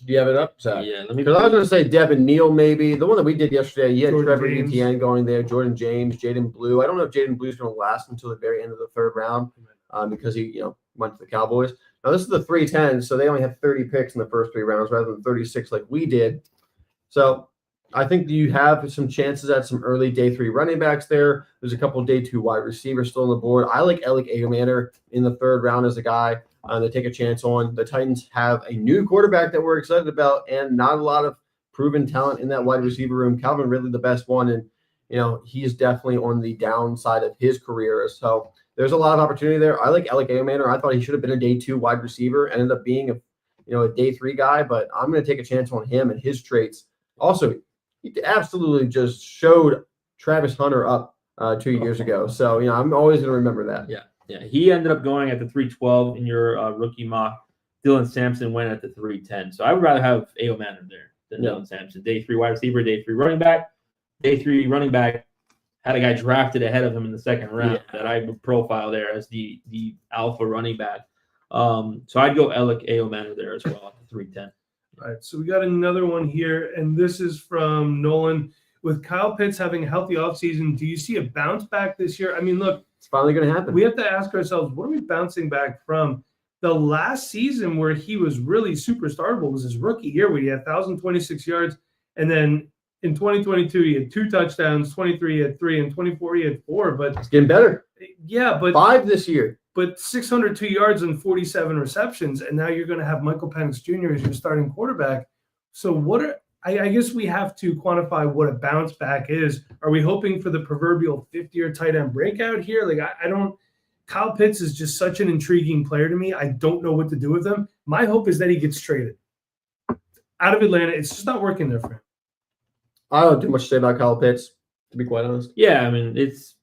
S2: Do you have it up, Zach?
S3: Yeah,
S2: Because I was going to say Devin Neal, maybe. The one that we did yesterday, you had
S1: Jordan
S2: Trevor
S1: James.
S2: Etienne going there, Jordan James, Jaden Blue. I don't know if Jaden Blue's going to last until the very end of the 3rd round because he went to the Cowboys. Now, this is the 310, so they only have 30 picks in the first 3 rounds rather than 36 like we did. So I think you have some chances at some early day 3 running backs there. There's a couple day 2 wide receivers still on the board. I like Alec Ayomanor in the 3rd round as a guy to take a chance on. The Titans have a new quarterback that we're excited about and not a lot of proven talent in that wide receiver room. Calvin Ridley, the best one, and he's definitely on the downside of his career. So there's a lot of opportunity there. I like Alec Ayomanor. I thought he should have been a day 2 wide receiver, ended up being a day 3 guy, but I'm going to take a chance on him and his traits. Also, he absolutely just showed Travis Hunter up 2 years ago. So, I'm always going to remember that.
S3: Yeah. He ended up going at the 312 in your rookie mock. Dylan Sampson went at the 310. So I would rather have Ayomanor there than Dylan Sampson. Day 3 wide receiver, day 3 running back. Day 3 running back had a guy drafted ahead of him in the 2nd round that I would profile there as the alpha running back. So I'd go Alec Ayomanor there as well at the 310.
S1: All right, so we got another one here, and this is from Nolan. with Kyle Pitts having a healthy offseason, do you see a bounce back this year? I mean, look,
S2: It's finally going to happen.
S1: we have to ask ourselves, what are we bouncing back from? The last season where he was really super startable was his rookie year where he had 1,026 yards. And then in 2022, he had 2 touchdowns, 23 he had 3, and 24 he had 4. But
S2: It's getting better.
S1: yeah, but
S2: 5 this year.
S1: But 602 yards and 47 receptions, and now you're going to have Michael Penix Jr. as your starting quarterback. So I guess we have to quantify what a bounce back is. Are we hoping for the proverbial 50-year tight end breakout here? Like, I don't – Kyle Pitts is just such an intriguing player to me. I don't know what to do with him. My hope is that he gets traded out of Atlanta. It's just not working there for him.
S2: I don't have too much to say about Kyle Pitts, to be quite honest.
S3: Yeah, I mean, it's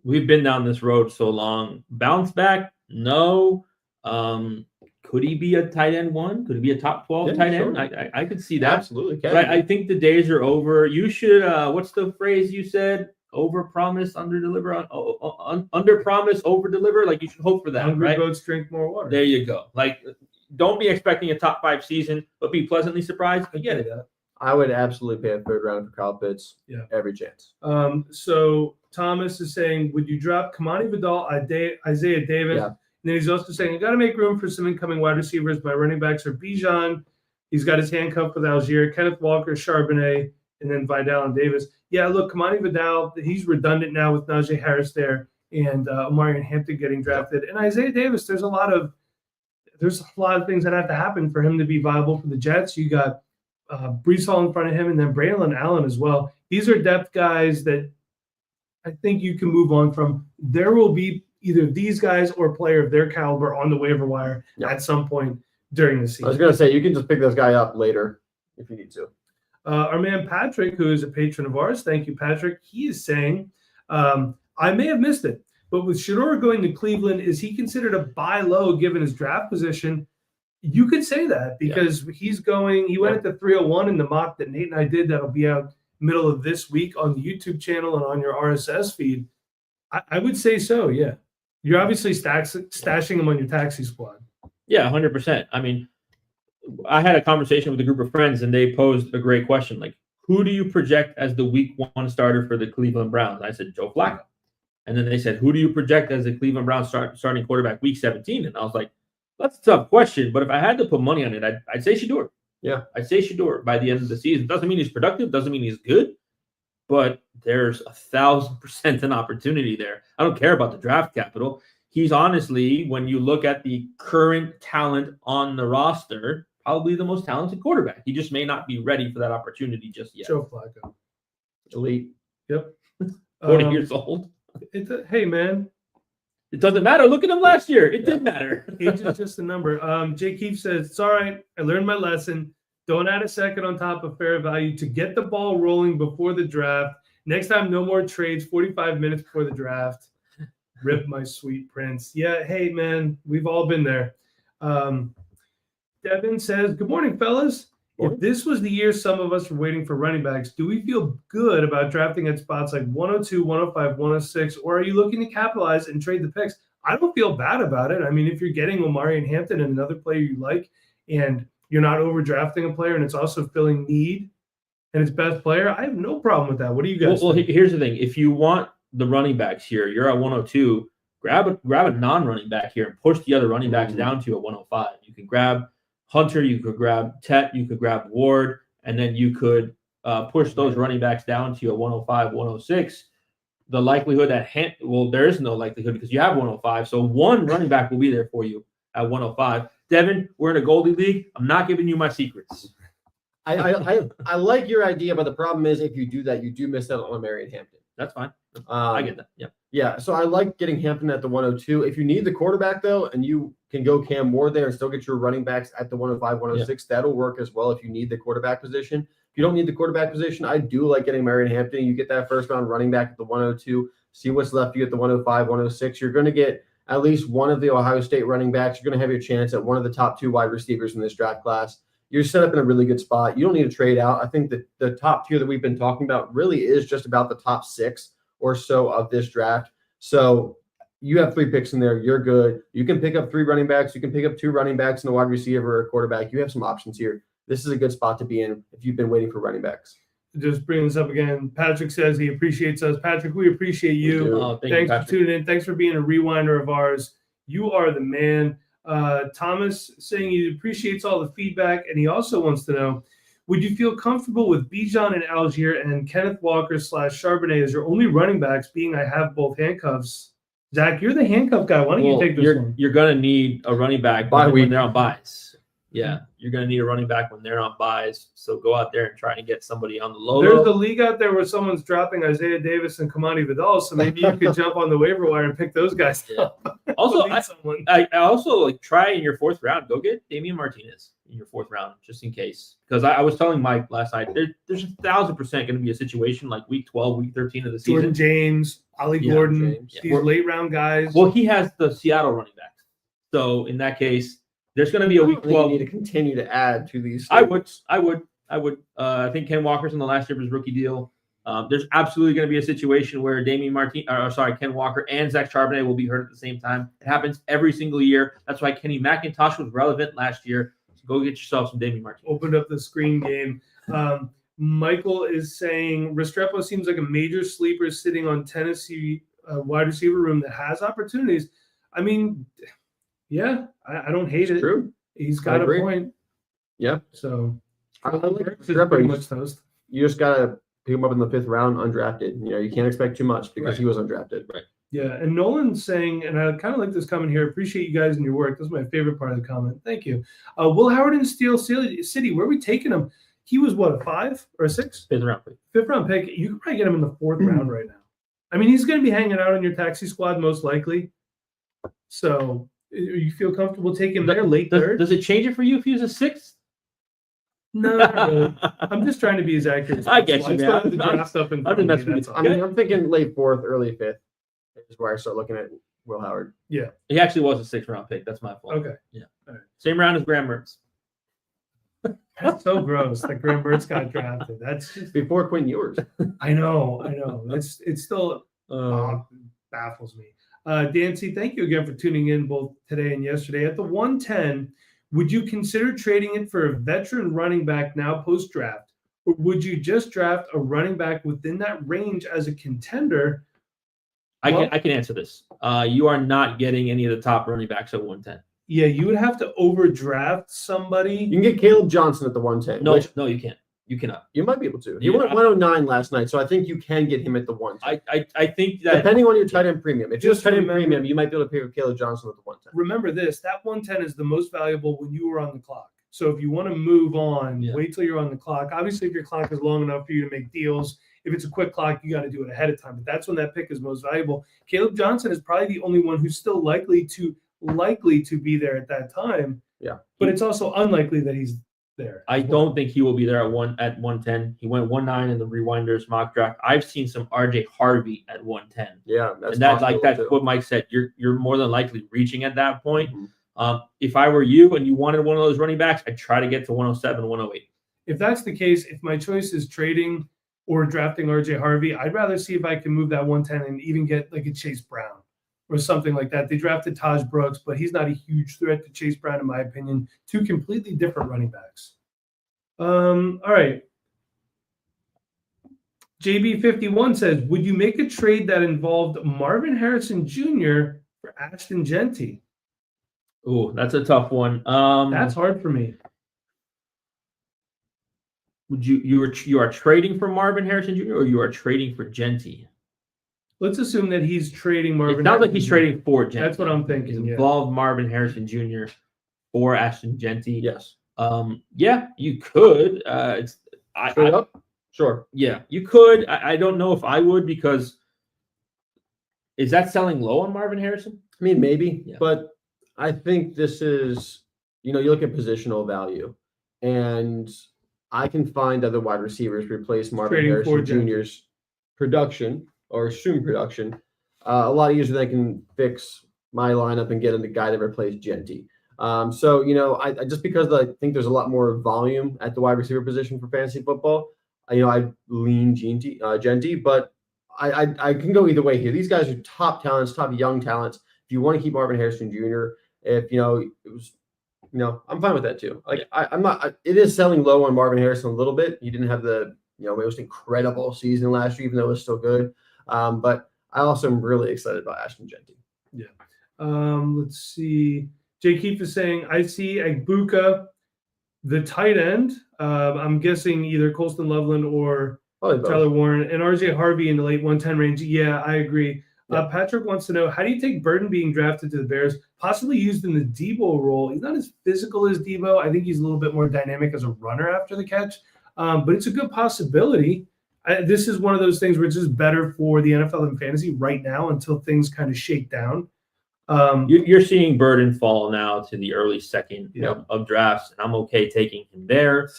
S3: we've been down this road so long. Bounce back? No. Could he be a tight end 1? Could he be a top 12 tight end? I could see that.
S2: Absolutely.
S3: But I think the days are over. You should what's the phrase you said? Over promise, under deliver, under promise, over deliver. Like, you should hope for that.
S1: Hungry
S3: right?
S1: goats drink more water.
S3: There you go. Like, don't be expecting a top 5 season, but be pleasantly surprised. I get it.
S2: I would absolutely pay a 3rd round for Kyle Pitts.
S1: Yeah.
S2: Every chance.
S1: So Thomas is saying, would you drop Kamani Vidal, Isaiah Davis?
S2: Yeah.
S1: And then he's also saying, you got to make room for some incoming wide receivers. My running backs are Bijan. He's got his handcuff with Algier, Kenneth Walker, Charbonnet, and then Vidal and Davis. Yeah, look, Kamani Vidal, he's redundant now with Najee Harris there and Omarion Hampton getting drafted. And Isaiah Davis, there's a lot of things that have to happen for him to be viable for the Jets. You got Breece Hall in front of him, and then Braylon Allen as well. These are depth guys that I think you can move on from. There will be either these guys or a player of their caliber on the waiver wire at some point during the season.
S2: I was going to say, you can just pick this guy up later if you need to.
S1: Our man Patrick, who is a patron of ours, thank you, Patrick, he is saying, I may have missed it, but with Shedeur going to Cleveland, is he considered a buy low given his draft position? You could say that because he went at the 301 in the mock that Nate and I did. That'll be out middle of this week on the YouTube channel and on your RSS feed. I would say so, yeah. You're obviously stashing him on your taxi squad.
S3: Yeah, 100%. I mean, I had a conversation with a group of friends, and they posed a great question. Like, who do you project as the week 1 starter for the Cleveland Browns? I said, Joe Flacco. And then they said, who do you project as the Cleveland Browns starting quarterback week 17? And I was like, that's a tough question. But if I had to put money on it, I'd say Shedeur.
S2: Yeah.
S3: I'd say Shedeur by the end of the season. Doesn't mean he's productive. Doesn't mean he's good. But there's 1,000% an opportunity there. I don't care about the draft capital. He's honestly, when you look at the current talent on the roster, probably the most talented quarterback. He just may not be ready for that opportunity just yet.
S1: Joe Flacco.
S2: Elite.
S1: Yep.
S3: 40 years old.
S1: Hey, man.
S3: It doesn't matter. Look at him last year. It did matter.
S1: Age is just a number. Jake Keefe says, it's all right. I learned my lesson. Don't add a second on top of fair value to get the ball rolling before the draft. Next time, no more trades, 45 minutes before the draft. Rip my sweet prince. Yeah, hey, man, we've all been there. Devin says, good morning, fellas. If this was the year some of us were waiting for running backs, do we feel good about drafting at spots like 102, 105, 106, or are you looking to capitalize and trade the picks? I don't feel bad about it. I mean, if you're getting Omarion Hampton and another player you like, and you're not overdrafting a player, and it's also filling need, and it's best player, I have no problem with that. What do you guys think?
S3: Well, here's the thing. If you want the running backs here, you're at 102, grab a non-running back here and push the other running backs down to a 105. You can grab Hunter, you could grab Tet, you could grab Ward, and then you could push those running backs down to a 105, 106. The likelihood that there is no likelihood because you have 105. So one running back will be there for you at 105. Devin, we're in a Goldie League. I'm not giving you my secrets.
S2: I like your idea, but the problem is if you do that, you do miss out on Omarion Hampton.
S3: That's fine. I get that. Yeah.
S2: Yeah. So I like getting Hampton at the 102. If you need the quarterback, though, and you can go Cam Ward there and still get your running backs at the 105, 106, that'll work as well if you need the quarterback position. If you don't need the quarterback position, I do like getting Omarion Hampton. You get that first round running back at the 102, see what's left. You get the 105, 106. You're going to get at least one of the Ohio State running backs. You're going to have your chance at one of the top 2 wide receivers in this draft class. You're set up in a really good spot. You don't need to trade out. I think that the top tier that we've been talking about really is just about the top 6 or so of this draft. So you have 3 picks in there. You're good. You can pick up 3 running backs. You can pick up 2 running backs and a wide receiver or a quarterback. You have some options here. This is a good spot to be in if you've been waiting for running backs.
S1: just bring this up again. Patrick says he appreciates us. Patrick, we appreciate you.
S2: do.
S3: Oh, thank you,
S1: Thanks for
S3: Patrick.
S1: tuning in. Thanks for being a rewinder of ours. You are the man. Thomas saying he appreciates all the feedback, and he also wants to know, would you feel comfortable with Bijan and Algier and Kenneth Walker / Charbonnet as your only running backs, being I have both handcuffs? Zach, you're the handcuff guy. Why don't you take this one?
S3: You're going to need a running back
S2: Bye
S3: when
S2: week.
S3: they're on buys. Yeah, you're going to need a running back when they're on buys. So go out there and try to get somebody on the low.
S1: There's a league out there where someone's dropping Isaiah Davis and Kamani Vidal, so maybe you could jump on the waiver wire and pick those guys
S3: Yeah.
S1: up.
S3: Also,
S1: Need someone.
S3: I also like try in your 4th round, go get Damian Martinez in your 4th round, just in case. Because I was telling Mike last night, there's 1,000% going to be a situation like week 12, week 13 of the season.
S1: Jordan James, Ollie
S3: Yeah,
S1: Gordon,
S2: James.
S1: these late round guys.
S3: Well, he has the Seattle running back. So in that case, there's going to be a week
S2: I think
S3: 12.
S2: you need to continue to add to these.
S3: I would. I think Ken Walker's in the last year of his rookie deal. There's absolutely going to be a situation where Ken Walker and Zach Charbonnet will be hurt at the same time. It happens every single year. That's why Kenny McIntosh was relevant last year. So go get yourself some Damian Martinez.
S1: Opened up the screen game. Michael is saying Restrepo seems like a major sleeper sitting on Tennessee wide receiver room that has opportunities. I mean, yeah, I don't hate it.
S2: True.
S1: He's got
S2: I
S1: a
S2: agree.
S1: point.
S2: Yeah.
S1: So
S2: I like
S1: Burks is
S2: Restrepo.
S1: pretty much toast.
S2: You just gotta pick him up in the 5th round, undrafted. You can't expect too much because
S3: Right.
S2: he was undrafted.
S3: Right.
S1: Yeah, and Nolan's saying, and I kind of like this comment here. Appreciate you guys and your work. This is my favorite part of the comment. Thank you. Will Howard in Steel City, where are we taking him? He was what, a 5 or a 6?
S3: 5th round pick.
S1: 5th round pick. You could probably get him in the 4th round right now. I mean, he's going to be hanging out on your taxi squad most likely. So you feel comfortable taking him there late third?
S3: Does it change it for you if he was a 6th?
S1: No, not really. I'm just trying to be as accurate as
S3: I get
S1: possible.
S3: you,
S1: still
S3: man.
S1: have the draft stuff in
S3: I
S1: front
S3: think
S1: of
S3: that's
S1: me,
S3: what
S1: all.
S2: I mean, I'm thinking late 4th, early 5th is where I start looking at Will Howard.
S3: He actually was a 6th round pick. That's my fault.
S1: Okay.
S3: Same round as Graham Mertz.
S1: That's so gross that Graham Mertz got drafted. That's just,
S2: Before Quinn Ewers.
S1: I know. It's still baffles me. Dancy, thank you again for tuning in both today and yesterday. At the 110, would you consider trading it for a veteran running back now post-draft, or would you just draft a running back within that range as a contender?
S3: I can answer this. You are not getting any of the top running backs at 110.
S1: Yeah, you would have to overdraft somebody.
S2: You can get Caleb Johnson at the 110.
S3: No,
S2: which
S3: no, you can't. You cannot.
S2: you might be able to. He
S3: Yeah,
S2: went 109 last night, so I think you can get him at the 110.
S3: I think that
S2: Depending on your tight end premium. If you have
S1: Just
S2: tight end
S1: remember-
S2: premium, you might be able to pick up Caleb Johnson at the 110.
S1: Remember this, that 110 is the most valuable when you were on the clock. So if you want to move on,
S3: Yeah.
S1: wait till you're on the clock. Obviously, if your clock is long enough for you to make deals, if it's a quick clock, you got to do it ahead of time. But that's when that pick is most valuable. Caleb Johnson is probably the only one who's still likely to be there at that time.
S2: Yeah.
S1: But it's also unlikely that he's there.
S3: I don't think he will be there at 110. He went 1-9 in the Rewinders mock draft. I've seen some RJ Harvey at 110.
S2: Yeah, that's
S3: And that's
S2: possible,
S3: that's
S2: too.
S3: what Mike said. You're more than likely reaching at that point.
S2: Mhm.
S3: If I were you and you wanted one of those running backs, I'd try to get to 107, 108.
S1: If that's the case, if my choice is trading or drafting RJ Harvey, I'd rather see if I can move that 110 and even get like a Chase Brown or something like that. They drafted Taj Brooks, but he's not a huge threat to Chase Brown, in my opinion. Two completely different running backs. All right. JB51 says, would you make a trade that involved Marvin Harrison Jr. for Ashton Genty?
S3: Oh, that's a tough one.
S1: That's hard for me.
S3: Would you are trading for Marvin Harrison Jr. or you are trading for Genty?
S1: Let's assume that he's trading Marvin.
S3: It sounds like
S1: Harrison
S3: he's
S1: Jr.
S3: trading for Genty.
S1: That's what I'm thinking,
S3: He's
S1: yeah.
S3: involved Marvin Harrison Jr. for Ashton Genty.
S2: Yes.
S3: Yeah, you could.
S2: Straight up? Sure.
S3: Yeah, you could. I don't know if I would, because is that selling low on Marvin Harrison?
S2: I mean, maybe,
S3: Yeah.
S2: but I think this is, you look at positional value, and I can find other wide receivers to replace Marvin
S1: Trading for
S2: Harrison
S1: Genty.
S2: Jr.'s production or assumed production a lot easier than I can fix my lineup and get him the guy to replace Genty. So, I just because I think there's a lot more volume at the wide receiver position for fantasy football, I lean Genty, but I can go either way here. These guys are top talents, top young talents. If you want to keep Marvin Harrison Jr., if it was, I'm fine with that too. Like I'm not. It is selling low on Marvin Harrison a little bit. He didn't have the most incredible season last year, even though it was still good. But I also am really excited about Ashton Genty.
S1: Yeah. Let's see. Jay Keefe is saying, I see Agbuka, the tight end. I'm guessing either Colston Loveland or Tyler Warren, and RJ Harvey in the late 110 range. Yeah, I agree. Yeah. Patrick wants to know, how do you take Burton being drafted to the Bears, possibly used in the Debo role? He's not as physical as Debo. I think he's a little bit more dynamic as a runner after the catch, but it's a good possibility. This is one of those things where it's just better for the NFL than fantasy right now until things kind of shake down.
S3: You're seeing Burton fall now to the early second of drafts, and I'm okay taking him there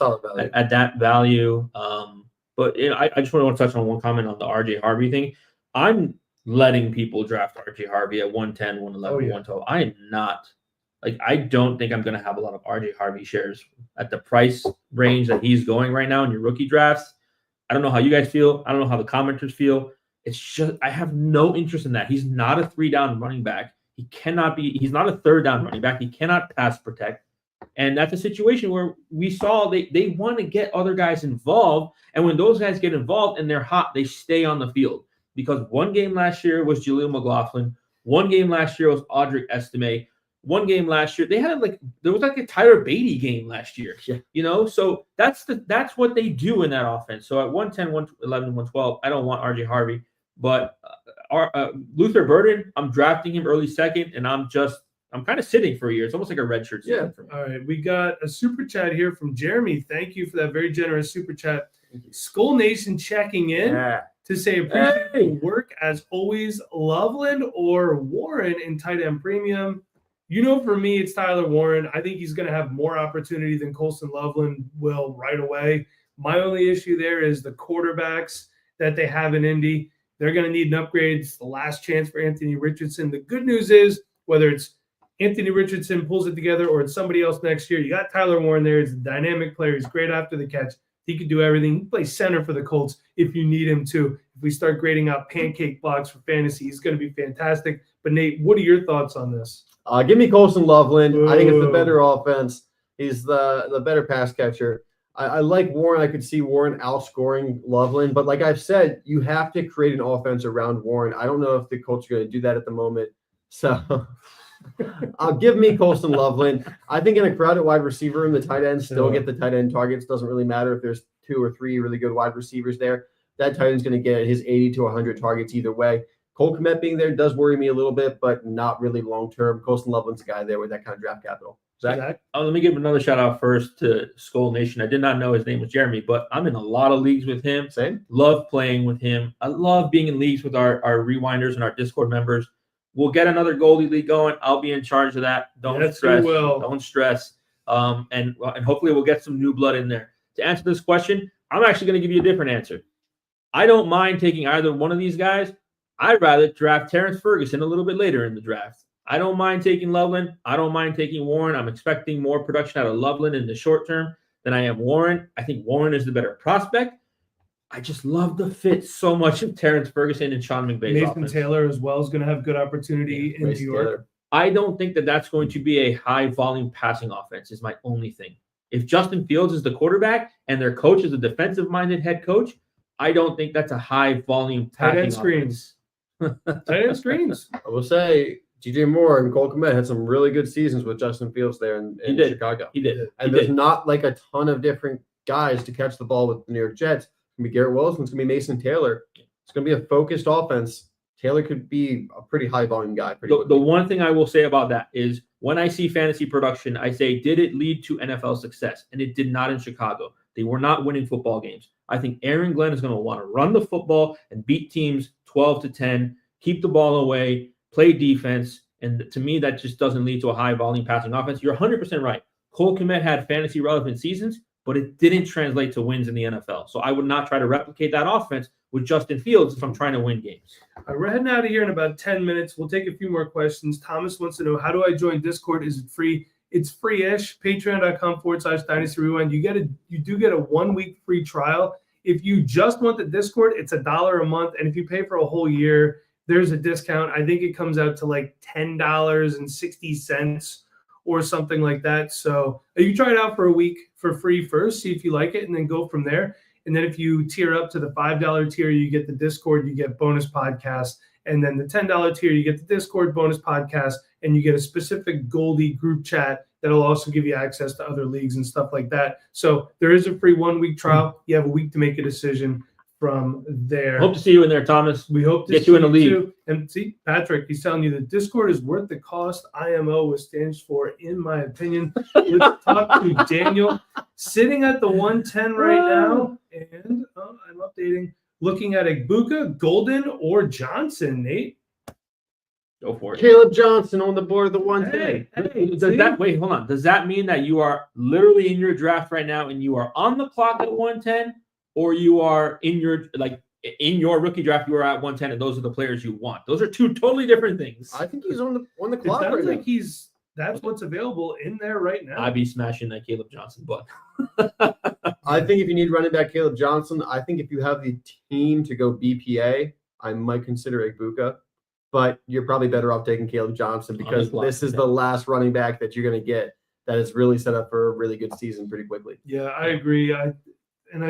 S3: at that value. But I just want to touch on one comment on the RJ Harvey thing. I'm letting people draft RJ Harvey at 110, 111, 112. I am not. I don't think I'm going to have a lot of RJ Harvey shares at the price range that he's going right now in your rookie drafts. I don't know how you guys feel. I don't know how the commenters feel. It's just I have no interest in that. He's not a 3-down running back. He cannot be. He's not a 3rd-down running back. He cannot pass protect. And that's a situation where we saw they want to get other guys involved. And when those guys get involved and they're hot, they stay on the field. Because one game last year was Jaleel McLaughlin. One game last year was Audric Estime. One game last year, they had there was a Tyler Beatty game last year. Yeah. So that's what they do in that offense. So at 110, 111, 112, I don't want RJ Harvey. But Luther Burden, I'm drafting him early second, and I'm kind of sitting for a year. It's almost like a redshirt season for me.
S1: All right, we got a super chat here from Jeremy. Thank you for that very generous super chat. Skull Nation checking in to say appreciate the work as always. Loveland or Warren in tight end premium? For me, it's Tyler Warren. I think he's going to have more opportunity than Colston Loveland will right away. My only issue there is the quarterbacks that they have in Indy. They're going to need an upgrade. It's the last chance for Anthony Richardson. The good news is, whether it's Anthony Richardson pulls it together or it's somebody else next year, you got Tyler Warren there. He's a dynamic player. He's great after the catch. He can do everything. He plays center for the Colts if you need him to. If we start grading out pancake blocks for fantasy, he's going to be fantastic. But, Nate, what are your thoughts on this?
S2: Give me Colston Loveland. Ooh. I think it's the better offense. He's the better pass catcher. I like Warren. I could see Warren outscoring Loveland. But like I've said, you have to create an offense around Warren. I don't know if the Colts are going to do that at the moment. So I'll give me Colston Loveland. I think in a crowded wide receiver room, the tight ends still get the tight end targets. Doesn't really matter if there's 2 or 3 really good wide receivers there. That tight end's going to get his 80 to 100 targets either way. Cole Kmet being there does worry me a little bit, but not really long-term. Colston Loveland's a guy there with that kind of draft capital. Zach?
S3: Let me give another shout-out first to Skull Nation. I did not know his name was Jeremy, but I'm in a lot of leagues with him.
S2: Same.
S3: Love playing with him. I love being in leagues with our rewinders and our Discord members. We'll get another Goldie League going. I'll be in charge of that. Don't stress. Don't stress. And hopefully we'll get some new blood in there. To answer this question, I'm actually going to give you a different answer. I don't mind taking either one of these guys. I'd rather draft Terrence Ferguson a little bit later in the draft. I don't mind taking Loveland. I don't mind taking Warren. I'm expecting more production out of Loveland in the short term than I am Warren. I think Warren is the better prospect. I just love the fit so much of Terrence Ferguson and Sean McVay's
S1: Nathan
S3: offense.
S1: Taylor as well is going to have good opportunity in New York. Taylor.
S3: I don't think that's going to be a high-volume passing offense is my only thing. If Justin Fields is the quarterback and their coach is a defensive-minded head coach, I don't think that's a high-volume passing offense.
S1: Tight end screens.
S2: I will say DJ Moore and Cole Kmet had some really good seasons with Justin Fields there in Chicago.
S3: He did.
S2: And there's not a ton of different guys to catch the ball with the New York Jets. It's going to be Garrett Wilson. It's going to be Mason Taylor. It's going to be a focused offense. Taylor could be a pretty high-volume guy.
S3: The one thing I will say about that is when I see fantasy production, I say, did it lead to NFL success? And it did not in Chicago. They were not winning football games. I think Aaron Glenn is going to want to run the football and beat teams 12-10, keep the ball away, play defense. And to me, that just doesn't lead to a high-volume passing offense. You're 100% right. Cole Kmet had fantasy-relevant seasons, but it didn't translate to wins in the NFL. So I would not try to replicate that offense with Justin Fields if I'm trying to win games.
S1: All right, we're heading out of here in about 10 minutes. We'll take a few more questions. Thomas wants to know, how do I join Discord? Is it free? It's free-ish. Patreon.com/Dynasty Rewind. You do get a 1-week free trial. If you just want the Discord, it's $1 a month. And if you pay for a whole year, there's a discount. I think it comes out to like $10.60 or something like that. So you try it out for a week for free first, see if you like it, and then go from there. And then if you tier up to the $5 tier, you get the Discord, you get bonus podcasts. And then the $10 tier, you get the Discord bonus podcast, and you get a specific Goldie group chat that'll also give you access to other leagues and stuff like that. So there is a free 1-week trial. You have a week to make a decision from there.
S3: Hope to see you in there, Thomas.
S1: We hope to
S3: get
S1: see
S3: you in the league.
S1: too. And see, Patrick, he's telling you the Discord is worth the cost. IMO, which stands for, in my opinion. Let's talk to Daniel, sitting at the 110 right now. And I'm updating, looking at Egbuka, Golden, or Johnson, Nate.
S3: Go for it.
S2: Caleb Johnson on the board of the 110.
S3: Wait, hold on. Does that mean that you are literally in your draft right now and you are on the clock at 110, or you are in your rookie draft, you are at 110 and those are the players you want? Those are two totally different things.
S2: I think he's on the
S1: It
S2: clock
S1: sounds
S2: right
S1: like
S2: now.
S1: that's what's available in there right now.
S3: I'd be smashing that Caleb Johnson button.
S2: I think if you need running back Caleb Johnson, I think if you have the team to go BPA, I might consider Egbuka. But you're probably better off taking Caleb Johnson because this is the last running back that you're going to get that is really set up for a really good season pretty quickly.
S1: Yeah, I agree. I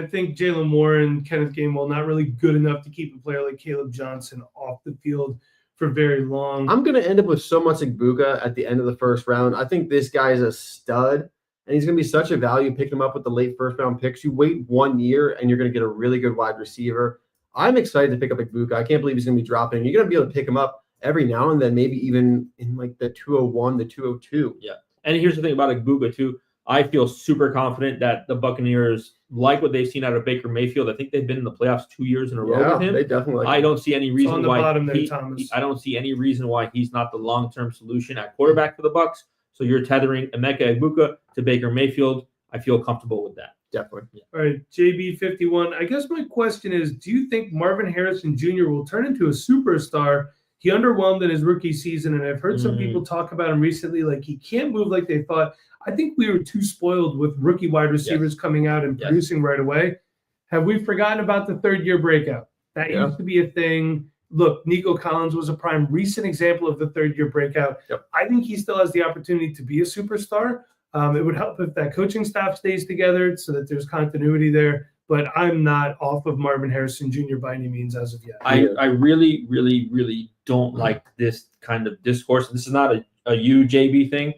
S1: think Jalen Moore and Kenneth Gainwell not really good enough to keep a player like Caleb Johnson off the field for very long.
S2: I'm going to end up with so much Egbuka at the end of the first round. I think this guy is a stud, and he's going to be such a value picking him up with the late first-round picks. You wait 1 year, and you're going to get a really good wide receiver. I'm excited to pick up Egbuka. I can't believe he's going to be dropping. You're going to be able to pick him up every now and then, maybe even in like the 201, the 202.
S3: Yeah. And here's the thing about Egbuka, too. I feel super confident that the Buccaneers like what they've seen out of Baker Mayfield. I think they've been in the playoffs 2 years in a row with him.
S2: They definitely
S3: I don't see any reason why
S1: I
S3: don't see any reason why he's not the long-term solution at quarterback for the Bucs. So you're tethering Emeka Egbuka to Baker Mayfield. I feel comfortable with that.
S2: Definitely.
S3: Yeah.
S1: All right, JB51. I guess my question is, do you think Marvin Harrison Jr. will turn into a superstar? He underwhelmed in his rookie season, and I've heard some people talk about him recently, like he can't move like they thought. I think we were too spoiled with rookie wide receivers coming out and producing right away. Have we forgotten about the third-year breakout? That used to be a thing. Look, Nico Collins was a prime recent example of the third-year breakout.
S2: Yep.
S1: I think he still has the opportunity to be a superstar. It would help if that coaching staff stays together so that there's continuity there. But I'm not off of Marvin Harrison Jr. by any means as of yet.
S3: I really, really, really don't like this kind of discourse. This is not a UJB thing.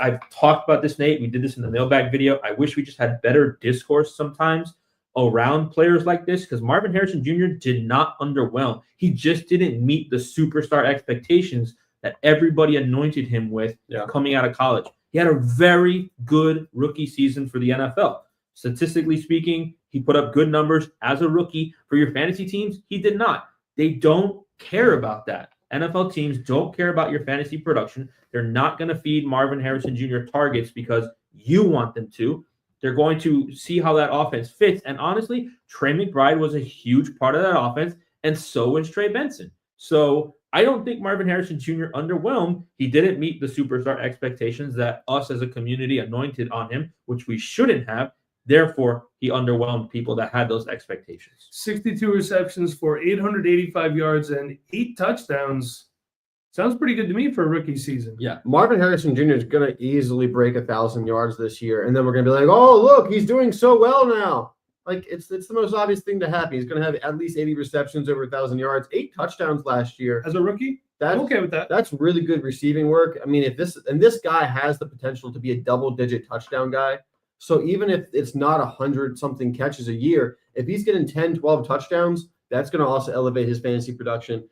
S3: I've talked about this, Nate. We did this in the mailbag video. I wish we just had better discourse sometimes around players like this, because Marvin Harrison Jr. did not underwhelm. He just didn't meet the superstar expectations that everybody anointed him with coming out of college. He had a very good rookie season for the NFL. Statistically speaking, he put up good numbers as a rookie. For your fantasy teams, he did not. They don't care about that. NFL teams don't care about your fantasy production. They're not going to feed Marvin Harrison Jr. targets because you want them to. They're going to see how that offense fits. And honestly, Trey McBride was a huge part of that offense, and so was Trey Benson. So I don't think Marvin Harrison Jr. underwhelmed. He didn't meet the superstar expectations that us as a community anointed on him, which we shouldn't have. Therefore, he underwhelmed people that had those expectations.
S1: 62 receptions for 885 yards and 8 touchdowns. Sounds pretty good to me for a rookie season.
S3: Yeah.
S2: Marvin Harrison Jr. is going to easily break 1,000 yards this year. And then we're going to be like, oh, look, he's doing so well now. Like, it's the most obvious thing to happen. He's going to have at least 80 receptions over 1,000 yards, 8 touchdowns last year.
S1: As a rookie? I'm okay with that.
S2: That's really good receiving work. I mean, this guy has the potential to be a double-digit touchdown guy. So even if it's not 100-something catches a year, if he's getting 10, 12 touchdowns, that's going to also elevate his fantasy production.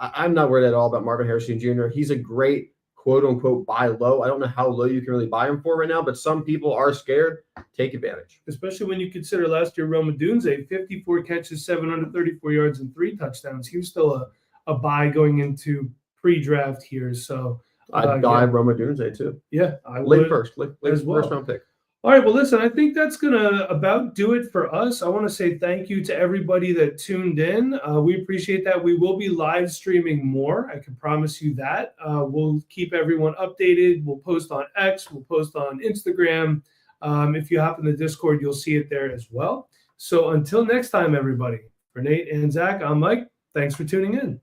S2: I'm not worried at all about Marvin Harrison Jr. He's a great quote-unquote buy low. I don't know how low you can really buy him for right now, but some people are scared. Take advantage.
S1: Especially when you consider last year Rome Odunze, 54 catches, 734 yards, and 3 touchdowns. He was still a buy going into pre-draft here. So
S2: I'd buy Rome Odunze too.
S1: Yeah, I would.
S2: Late first round pick.
S1: All right, well, listen, I think that's going to about do it for us. I want to say thank you to everybody that tuned in. We appreciate that. We will be live streaming more. I can promise you that. We'll keep everyone updated. We'll post on X. We'll post on Instagram. If you hop in the Discord, you'll see it there as well. So until next time, everybody, for Nate and Zach, I'm Mike. Thanks for tuning in.